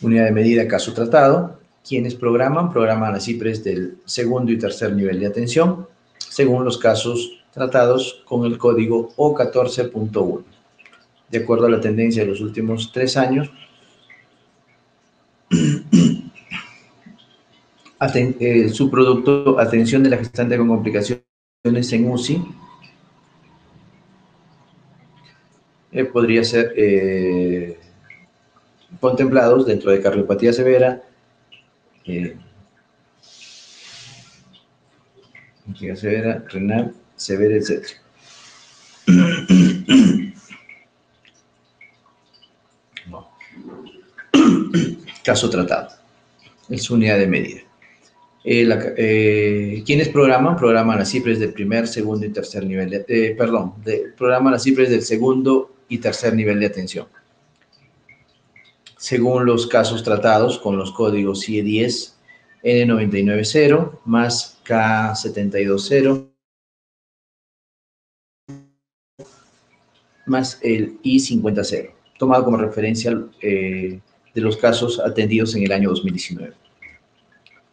Unidad de medida caso tratado. ¿Quiénes programan? Programan las IPRES del segundo y tercer nivel de atención, según los casos tratados con el código O14.1. De acuerdo a la tendencia de los últimos 3 años, el subproducto atención de la gestante con complicaciones en UCI podría ser contemplados dentro de cardiopatía severa, renal severa, etc. Caso tratado. Es su unidad de medida. ¿Quiénes programan? Programan las IPRES del primer, segundo y tercer nivel programan las IPRES del segundo y tercer nivel de atención. Según los casos tratados con los códigos CIE10, N990 más K720 más el I50, tomado como referencia de los casos atendidos en el año 2019.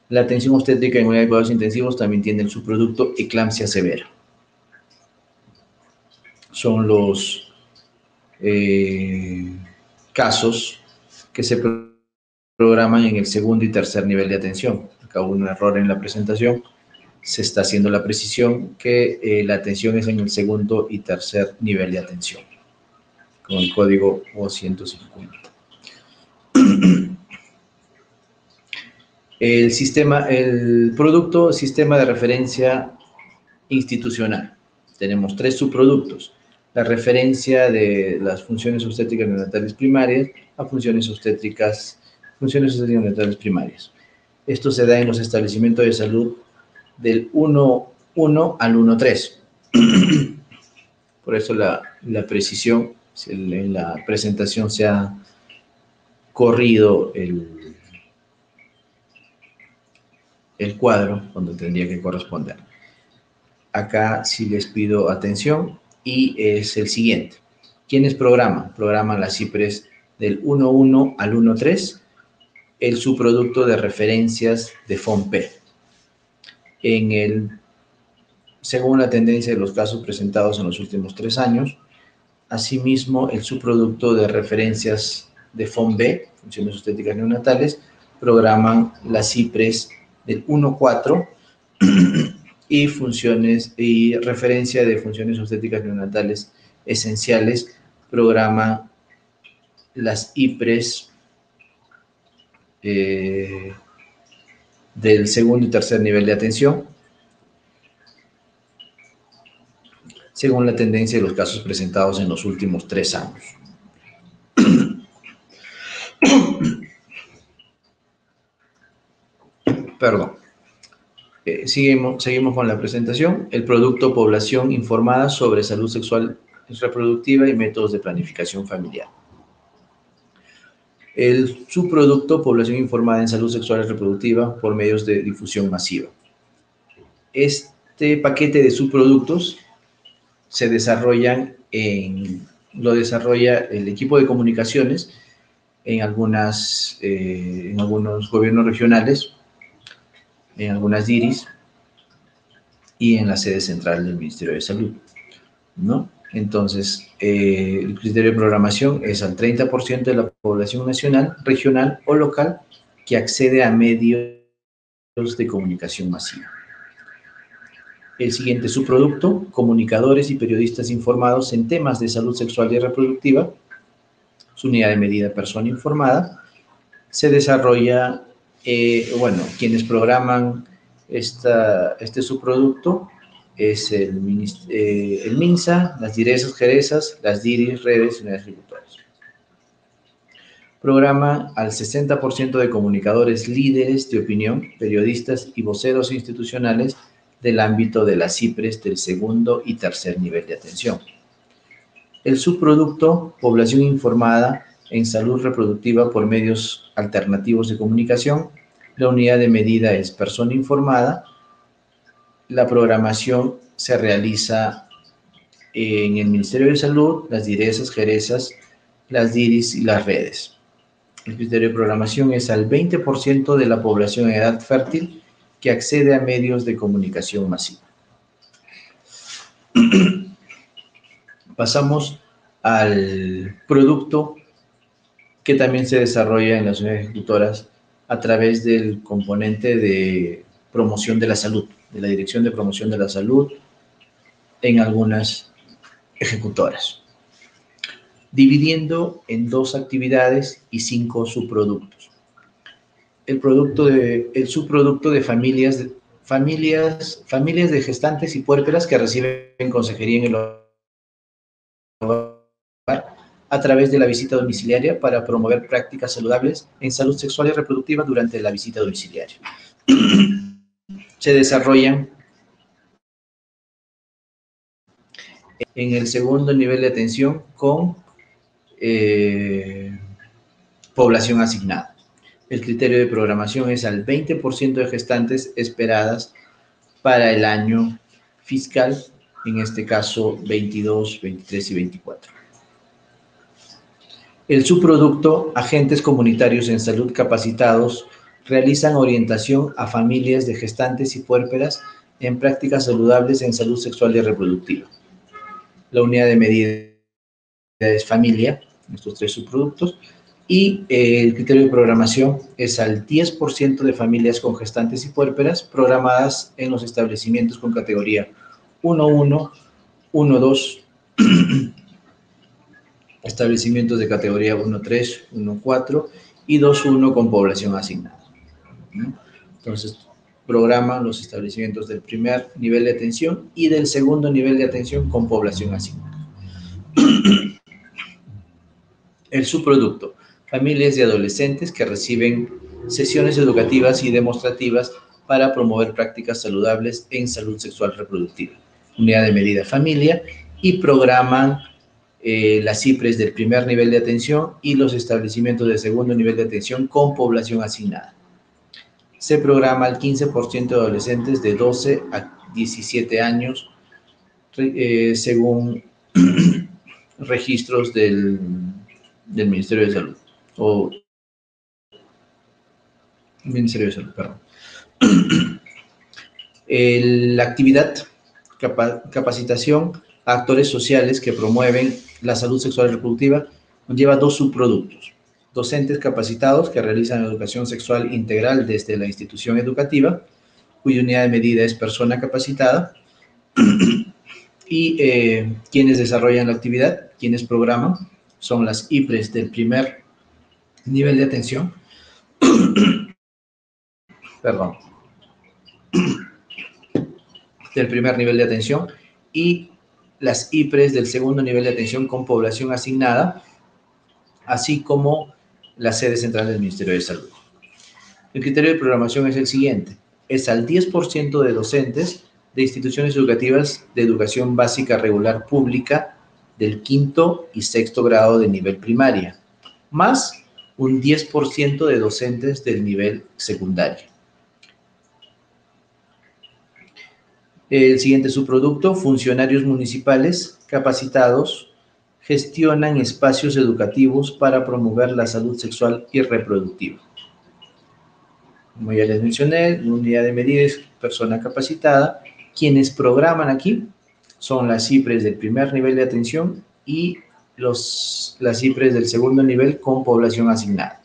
La atención obstétrica en unidades de cuidados intensivos también tiene el subproducto eclampsia severa. Son los casos que se programan en el segundo y tercer nivel de atención. Acá hubo un error en la presentación. Se está haciendo la precisión que la atención es en el segundo y tercer nivel de atención, con el código O150. El producto sistema de referencia institucional. Tenemos 3 subproductos. La referencia de las funciones obstétricas neonatales primarias a funciones obstétricas neonatales primarias. Esto se da en los establecimientos de salud del 1.1 al 1.3. Por eso la precisión, en la presentación se ha corrido el cuadro cuando tendría que corresponder. Acá sí les pido atención y es el siguiente. ¿Quiénes programan? Programan las CIPRES del 1.1 al 1.3, el subproducto de referencias de FOMP. Según la tendencia de los casos presentados en los últimos 3 años, asimismo el subproducto de referencias de FOMB, funciones obstétricas neonatales, programan las CIPRES del 1.4 y referencia de funciones obstétricas neonatales esenciales programan las IPRES del segundo y tercer nivel de atención, según la tendencia de los casos presentados en los últimos 3 años. Perdón. Seguimos con la presentación. El producto población informada sobre salud sexual reproductiva y métodos de planificación familiar. El subproducto población informada en salud sexual y reproductiva por medios de difusión masiva. Este paquete de subproductos lo desarrolla el equipo de comunicaciones en algunos gobiernos regionales, en algunas DIRIs y en la sede central del Ministerio de Salud, ¿no? Entonces, el criterio de programación es al 30% de la población nacional, regional o local que accede a medios de comunicación masiva. El siguiente subproducto, comunicadores y periodistas informados en temas de salud sexual y reproductiva, su unidad de medida persona informada, se desarrolla, quienes programan este subproducto es el MINSA, las DIRESAS, GERESAS, las DIRIS, redes y unidades ejecutoras. Programa al 60% de comunicadores líderes de opinión, periodistas y voceros institucionales del ámbito de las CIPRES del segundo y tercer nivel de atención. El subproducto, población informada en salud reproductiva por medios alternativos de comunicación. La unidad de medida es persona informada. La programación se realiza en el Ministerio de Salud, las DIRESAS, GERESAS, las DIRIS y las redes. El criterio de programación es al 20% de la población en edad fértil que accede a medios de comunicación masiva. Pasamos al producto que también se desarrolla en las unidades ejecutoras a través del componente de promoción de la salud, de la Dirección de Promoción de la Salud en algunas ejecutoras, dividiendo en 2 actividades y 5 subproductos. El subproducto de familias de gestantes y puérperas que reciben consejería en el hogar a través de la visita domiciliaria para promover prácticas saludables en salud sexual y reproductiva durante la visita domiciliaria. Se desarrollan en el segundo nivel de atención con población asignada. El criterio de programación es al 20% de gestantes esperadas para el año fiscal, en este caso 22, 23 y 24. El subproducto, agentes comunitarios en salud capacitados realizan orientación a familias de gestantes y puérperas en prácticas saludables en salud sexual y reproductiva. La unidad de medida es familia, estos tres subproductos, y el criterio de programación es al 10% de familias con gestantes y puérperas programadas en los establecimientos con categoría 1.1, 1.2, establecimientos de categoría 1.3, 1.4 y 2.1 con población asignada. Entonces, programan los establecimientos del primer nivel de atención y del segundo nivel de atención con población asignada. El subproducto, familias de adolescentes que reciben sesiones educativas y demostrativas para promover prácticas saludables en salud sexual reproductiva. Unidad de medida familia y programan las IPRES del primer nivel de atención y los establecimientos de segundo nivel de atención con población asignada. Se programa al 15% de adolescentes de 12 a 17 años según registros del Ministerio de Salud, o Ministerio de Salud, perdón. La actividad, capacitación a actores sociales que promueven la salud sexual y reproductiva, conlleva dos subproductos. Docentes capacitados que realizan educación sexual integral desde la institución educativa, cuya unidad de medida es persona capacitada, y quienes desarrollan la actividad, quienes programan, son las IPRES del primer nivel de atención, perdón, del primer nivel de atención y las IPRES del segundo nivel de atención con población asignada, así como la sede central del Ministerio de Salud. El criterio de programación es el siguiente: es al 10% de docentes de instituciones educativas de educación básica regular pública del quinto y sexto grado de nivel primaria, más un 10% de docentes del nivel secundario. El siguiente subproducto, funcionarios municipales capacitados gestionan espacios educativos para promover la salud sexual y reproductiva. Como ya les mencioné, la unidad de medida es persona capacitada. Quienes programan aquí son las IPRES del primer nivel de atención y las IPRES del segundo nivel con población asignada.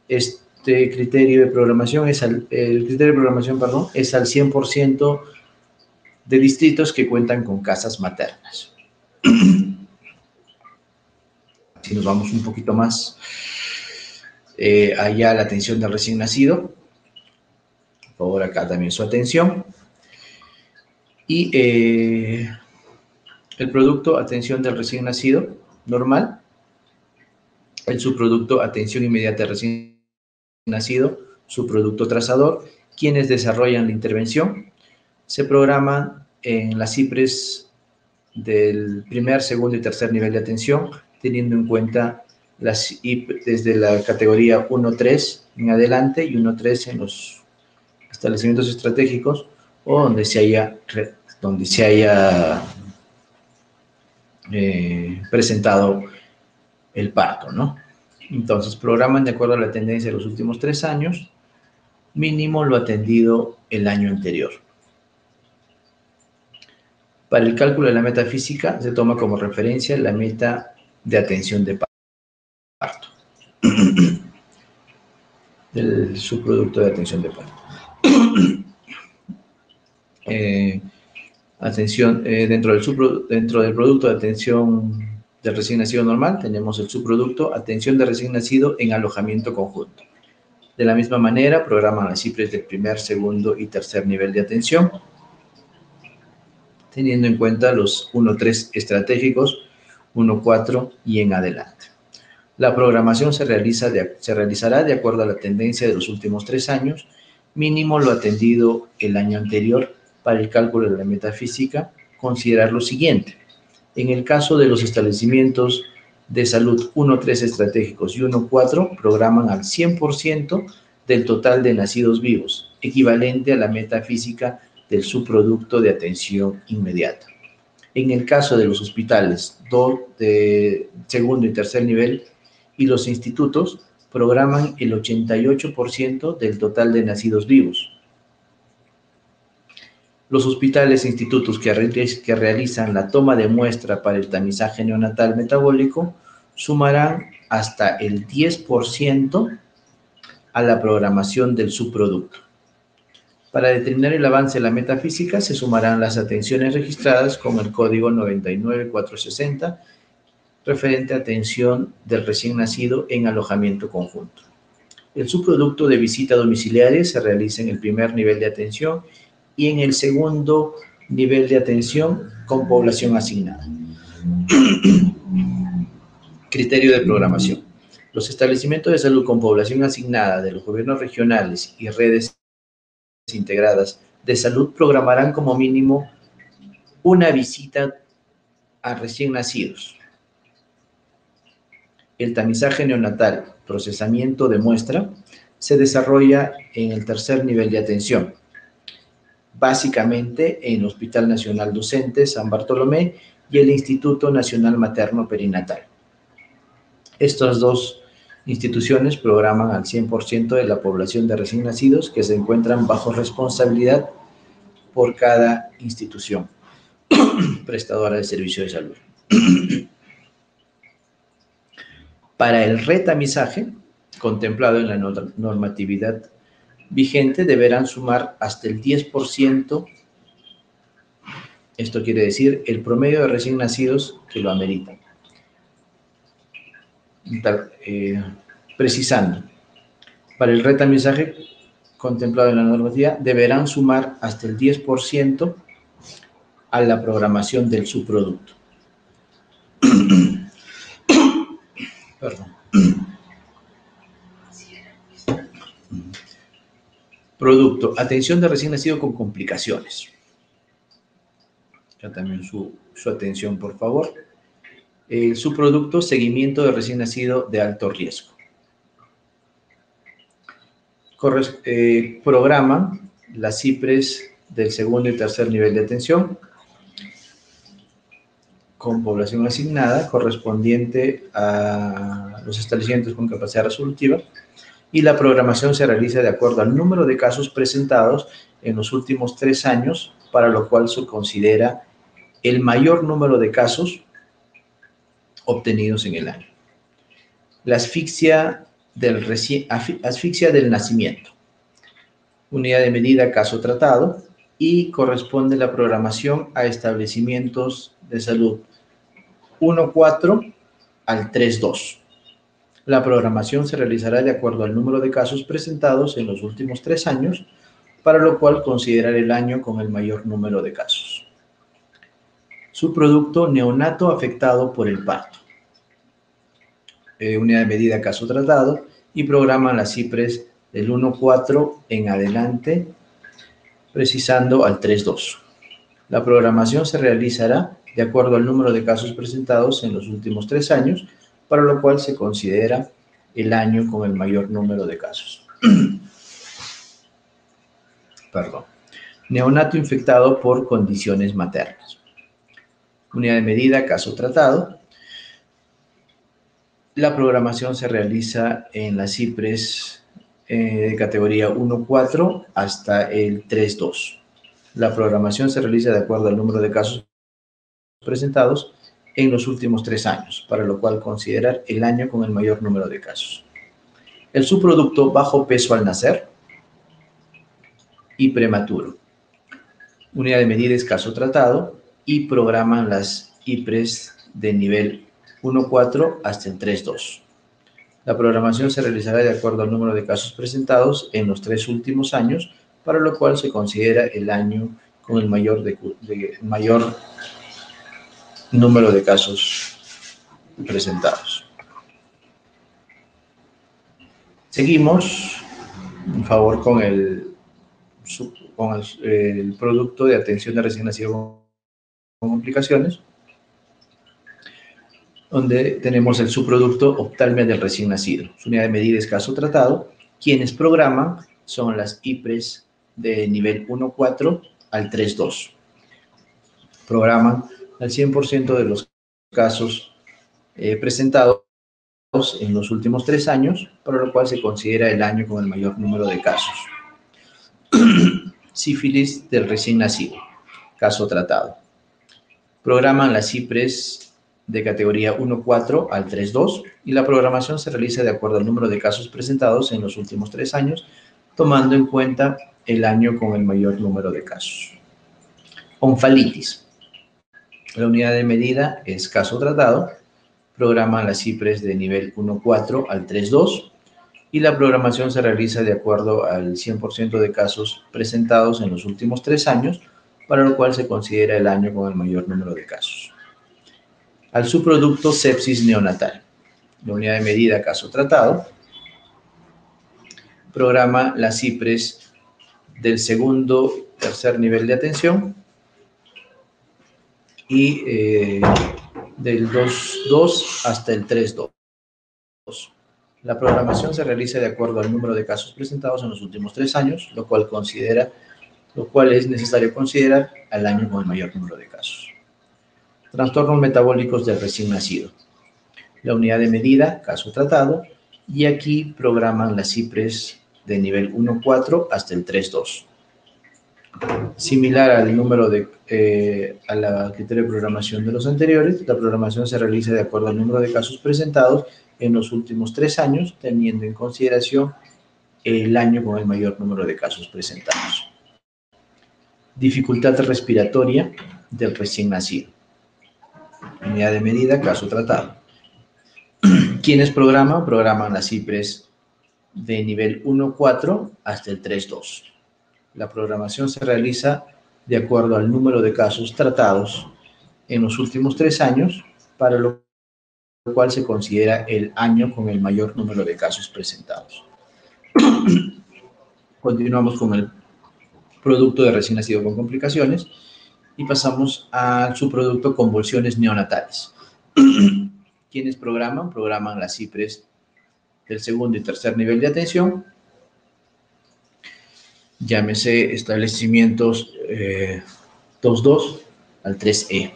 Este criterio de programación es el criterio de programación, perdón, es al 100% de distritos que cuentan con casas maternas. Si nos vamos un poquito más allá a la atención del recién nacido, por favor, acá también su atención. Y el producto, atención del recién nacido, normal. El subproducto, atención inmediata del recién nacido, subproducto trazador. Quienes desarrollan la intervención se programan en las IPRES del primer, segundo y tercer nivel de atención, teniendo en cuenta las IPRES desde la categoría 1.3 en adelante y 1.3 en los establecimientos estratégicos o donde se haya presentado el parto, ¿no? Entonces, programan de acuerdo a la tendencia de los últimos 3 años, mínimo lo atendido el año anterior. Para el cálculo de la meta física se toma como referencia la meta de atención de parto, del subproducto de atención de parto. Dentro del producto de atención del recién nacido normal tenemos el subproducto atención de recién nacido en alojamiento conjunto. De la misma manera, programan las IPRES del primer, segundo y tercer nivel de atención, teniendo en cuenta los 1.3 estratégicos, 1.4 y en adelante. La programación se realizará de acuerdo a la tendencia de los últimos 3 años, mínimo lo atendido el año anterior. Para el cálculo de la metafísica, considerar lo siguiente. En el caso de los establecimientos de salud 1.3 estratégicos y 1.4, programan al 100% del total de nacidos vivos, equivalente a la metafísica del subproducto de atención inmediata. En el caso de los hospitales de segundo y tercer nivel, y los institutos programan el 88% del total de nacidos vivos. Los hospitales e institutos que realizan la toma de muestra para el tamizaje neonatal metabólico sumarán hasta el 10% a la programación del subproducto. Para determinar el avance de la metafísica se sumarán las atenciones registradas con el código 99460 referente a atención del recién nacido en alojamiento conjunto. El subproducto de visita domiciliaria se realiza en el primer nivel de atención y en el segundo nivel de atención con población asignada. Criterio de programación. Los establecimientos de salud con población asignada de los gobiernos regionales y redes integradas de salud programarán como mínimo una visita a recién nacidos. El tamizaje neonatal, procesamiento de muestra, se desarrolla en el tercer nivel de atención, básicamente en el Hospital Nacional Docente San Bartolomé y el Instituto Nacional Materno Perinatal. Estas dos instituciones programan al 100% de la población de recién nacidos que se encuentran bajo responsabilidad por cada institución prestadora de servicio de salud. Para el retamizaje, contemplado en la normatividad vigente, deberán sumar hasta el 10%, esto quiere decir el promedio de recién nacidos que lo ameritan. Precisando, para el retamizaje contemplado en la normatividad, deberán sumar hasta el 10% a la programación del subproducto. Perdón. Producto, atención de recién nacido con complicaciones. Ya también su atención, por favor. Subproducto, seguimiento de recién nacido de alto riesgo. Programan las IPRES del segundo y tercer nivel de atención con población asignada correspondiente a los establecimientos con capacidad resolutiva, y la programación se realiza de acuerdo al número de casos presentados en los últimos 3 años, para lo cual se considera el mayor número de casos obtenidos en el año. La asfixia del nacimiento. Unidad de medida, caso tratado, y corresponde la programación a establecimientos de salud 1.4 al 3.2. La programación se realizará de acuerdo al número de casos presentados en los últimos 3 años, para lo cual considerar el año con el mayor número de casos. Subproducto, neonato afectado por el parto. Unidad de medida, caso tratado, y programan las IPRES del 1.4 en adelante, precisando al 3.2. La programación se realizará de acuerdo al número de casos presentados en los últimos 3 años, para lo cual se considera el año con el mayor número de casos. Perdón. Neonato infectado por condiciones maternas. Unidad de medida, caso tratado. La programación se realiza en las IPRES de categoría 1.4 hasta el 3.2. La programación se realiza de acuerdo al número de casos presentados en los últimos 3 años, para lo cual considerar el año con el mayor número de casos. El subproducto, bajo peso al nacer y prematuro. Unidad de medida es caso tratado, y programan las IPRES de nivel 1.4 hasta el 3.2. La programación se realizará de acuerdo al número de casos presentados en los 3 últimos años, para lo cual se considera el año con el mayor número de casos presentados. Seguimos, por favor, con el producto de atención de recién nacido con complicaciones, donde tenemos el subproducto oftalmia del recién nacido. Su unidad de medida es caso tratado. Quienes programan son las IPRES de nivel 1.4 al 3.2. Programan al 100% de los casos presentados en los últimos 3 años, para lo cual se considera el año con el mayor número de casos. Sífilis del recién nacido, caso tratado. Programan las CIPRES de categoría 1.4 al 3.2 y la programación se realiza de acuerdo al número de casos presentados en los últimos 3 años, tomando en cuenta el año con el mayor número de casos. Onfalitis. La unidad de medida es caso tratado. Programan las CIPRES de nivel 1.4 al 3.2 y la programación se realiza de acuerdo al 100% de casos presentados en los últimos 3 años, para lo cual se considera el año con el mayor número de casos. Al subproducto sepsis neonatal. La unidad de medida caso tratado programa las CIPRES del segundo y tercer nivel de atención y del 2.2 hasta el 3.2. La programación se realiza de acuerdo al número de casos presentados en los últimos 3 años, lo cual es necesario considerar al año con el mayor número de casos. Trastornos metabólicos del recién nacido. La unidad de medida, caso tratado, y aquí programan las CIPRES de nivel 1.4 hasta el 3.2. Similar al número a la criterio de programación de los anteriores, la programación se realiza de acuerdo al número de casos presentados en los últimos 3 años, teniendo en consideración el año con el mayor número de casos presentados. Dificultad respiratoria del recién nacido. Unidad de medida, caso tratado. ¿Quiénes programan? Programan las CIPRES de nivel 1.4 hasta el 3.2. La programación se realiza de acuerdo al número de casos tratados en los últimos 3 años, para lo cual se considera el año con el mayor número de casos presentados. Continuamos con el producto de recién nacido con complicaciones y pasamos al subproducto convulsiones neonatales. ¿Quiénes programan? Programan las CIPRES del segundo y tercer nivel de atención, llámese establecimientos 2.2 al 3E.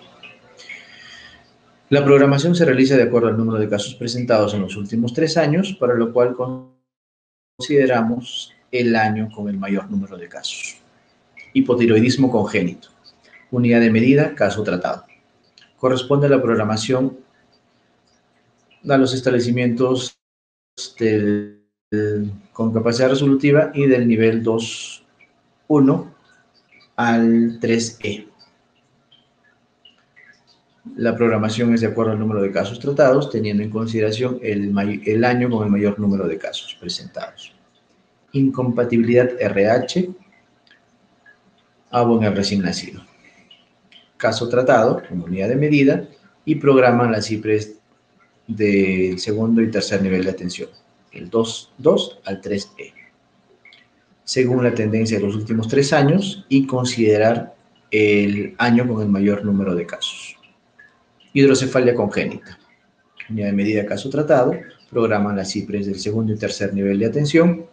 La programación se realiza de acuerdo al número de casos presentados en los últimos 3 años, para lo cual consideramos el año con el mayor número de casos. Hipotiroidismo congénito. Unidad de medida, caso tratado. Corresponde a la programación a los establecimientos con capacidad resolutiva y del nivel 2.1 al 3E. La programación es de acuerdo al número de casos tratados, teniendo en consideración el año con el mayor número de casos presentados. Incompatibilidad RH, ABO en el recién nacido. Caso tratado, con unidad de medida, y programan las CIPRES del segundo y tercer nivel de atención, el 2.2 al 3E, según la tendencia de los últimos 3 años y considerar el año con el mayor número de casos. Hidrocefalia congénita. Unidad de medida caso tratado, programan las CIPRES del segundo y tercer nivel de atención,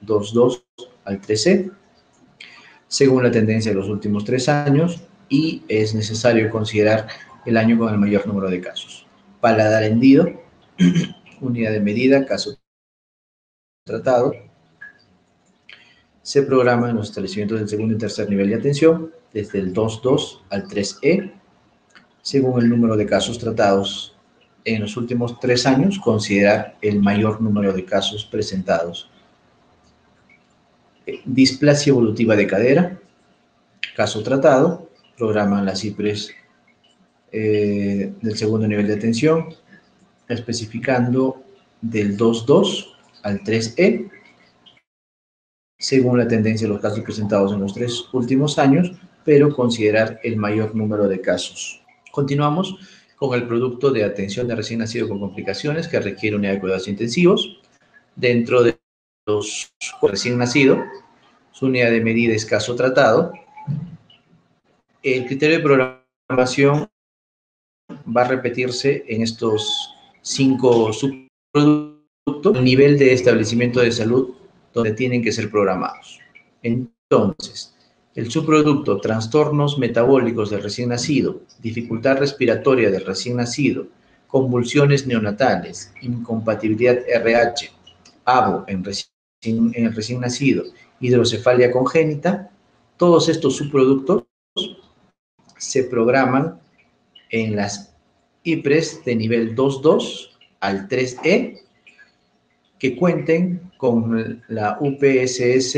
2.2 al 3E, según la tendencia de los últimos 3 años y es necesario considerar el año con el mayor número de casos. Paladar hendido, unidad de medida, caso tratado, se programa en los establecimientos del segundo y tercer nivel de atención, desde el 2.2 al 3E, según el número de casos tratados en los últimos 3 años, considerar el mayor número de casos presentados. Displasia evolutiva de cadera, caso tratado, programan las CIPRES del segundo nivel de atención, especificando del 2.2 al 3E, según la tendencia de los casos presentados en los 3 últimos años, pero considerar el mayor número de casos. Continuamos con el producto de atención de recién nacido con complicaciones que requiere unidad de cuidados intensivos. Dentro de los recién nacidos, su unidad de medida es caso tratado. El criterio de programación va a repetirse en estos 5 subproductos, el nivel de establecimiento de salud donde tienen que ser programados. Entonces, el subproducto trastornos metabólicos del recién nacido, dificultad respiratoria del recién nacido, convulsiones neonatales, incompatibilidad RH, ABO en el recién nacido, hidrocefalia congénita, todos estos subproductos se programan en las IPRES de nivel 2.2 al 3E que cuenten con la UPSS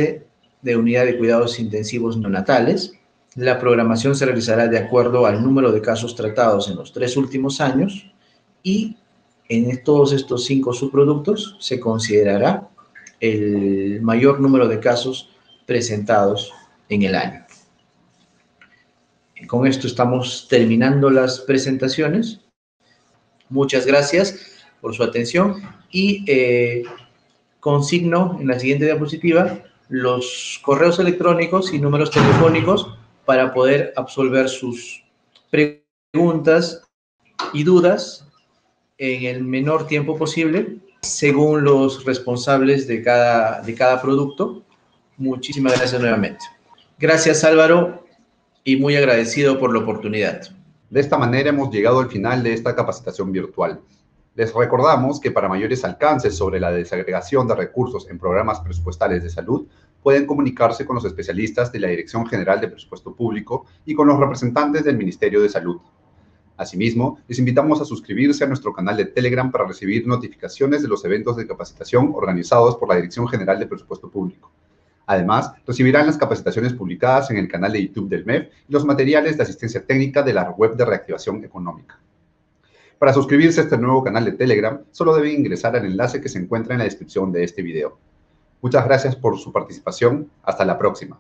de Unidad de Cuidados Intensivos Neonatales. La programación se realizará de acuerdo al número de casos tratados en los 3 últimos años y en todos estos 5 subproductos se considerará el mayor número de casos presentados en el año. Con esto estamos terminando las presentaciones. Muchas gracias por su atención y consigno en la siguiente diapositiva los correos electrónicos y números telefónicos para poder absolver sus preguntas y dudas en el menor tiempo posible, según los responsables de cada producto. Muchísimas gracias nuevamente. Gracias, Álvaro, y muy agradecido por la oportunidad. De esta manera hemos llegado al final de esta capacitación virtual. Les recordamos que para mayores alcances sobre la desagregación de recursos en programas presupuestales de salud, pueden comunicarse con los especialistas de la Dirección General de Presupuesto Público y con los representantes del Ministerio de Salud. Asimismo, les invitamos a suscribirse a nuestro canal de Telegram para recibir notificaciones de los eventos de capacitación organizados por la Dirección General de Presupuesto Público. Además, recibirán las capacitaciones publicadas en el canal de YouTube del MEF y los materiales de asistencia técnica de la web de reactivación económica. Para suscribirse a este nuevo canal de Telegram, solo deben ingresar al enlace que se encuentra en la descripción de este video. Muchas gracias por su participación. Hasta la próxima.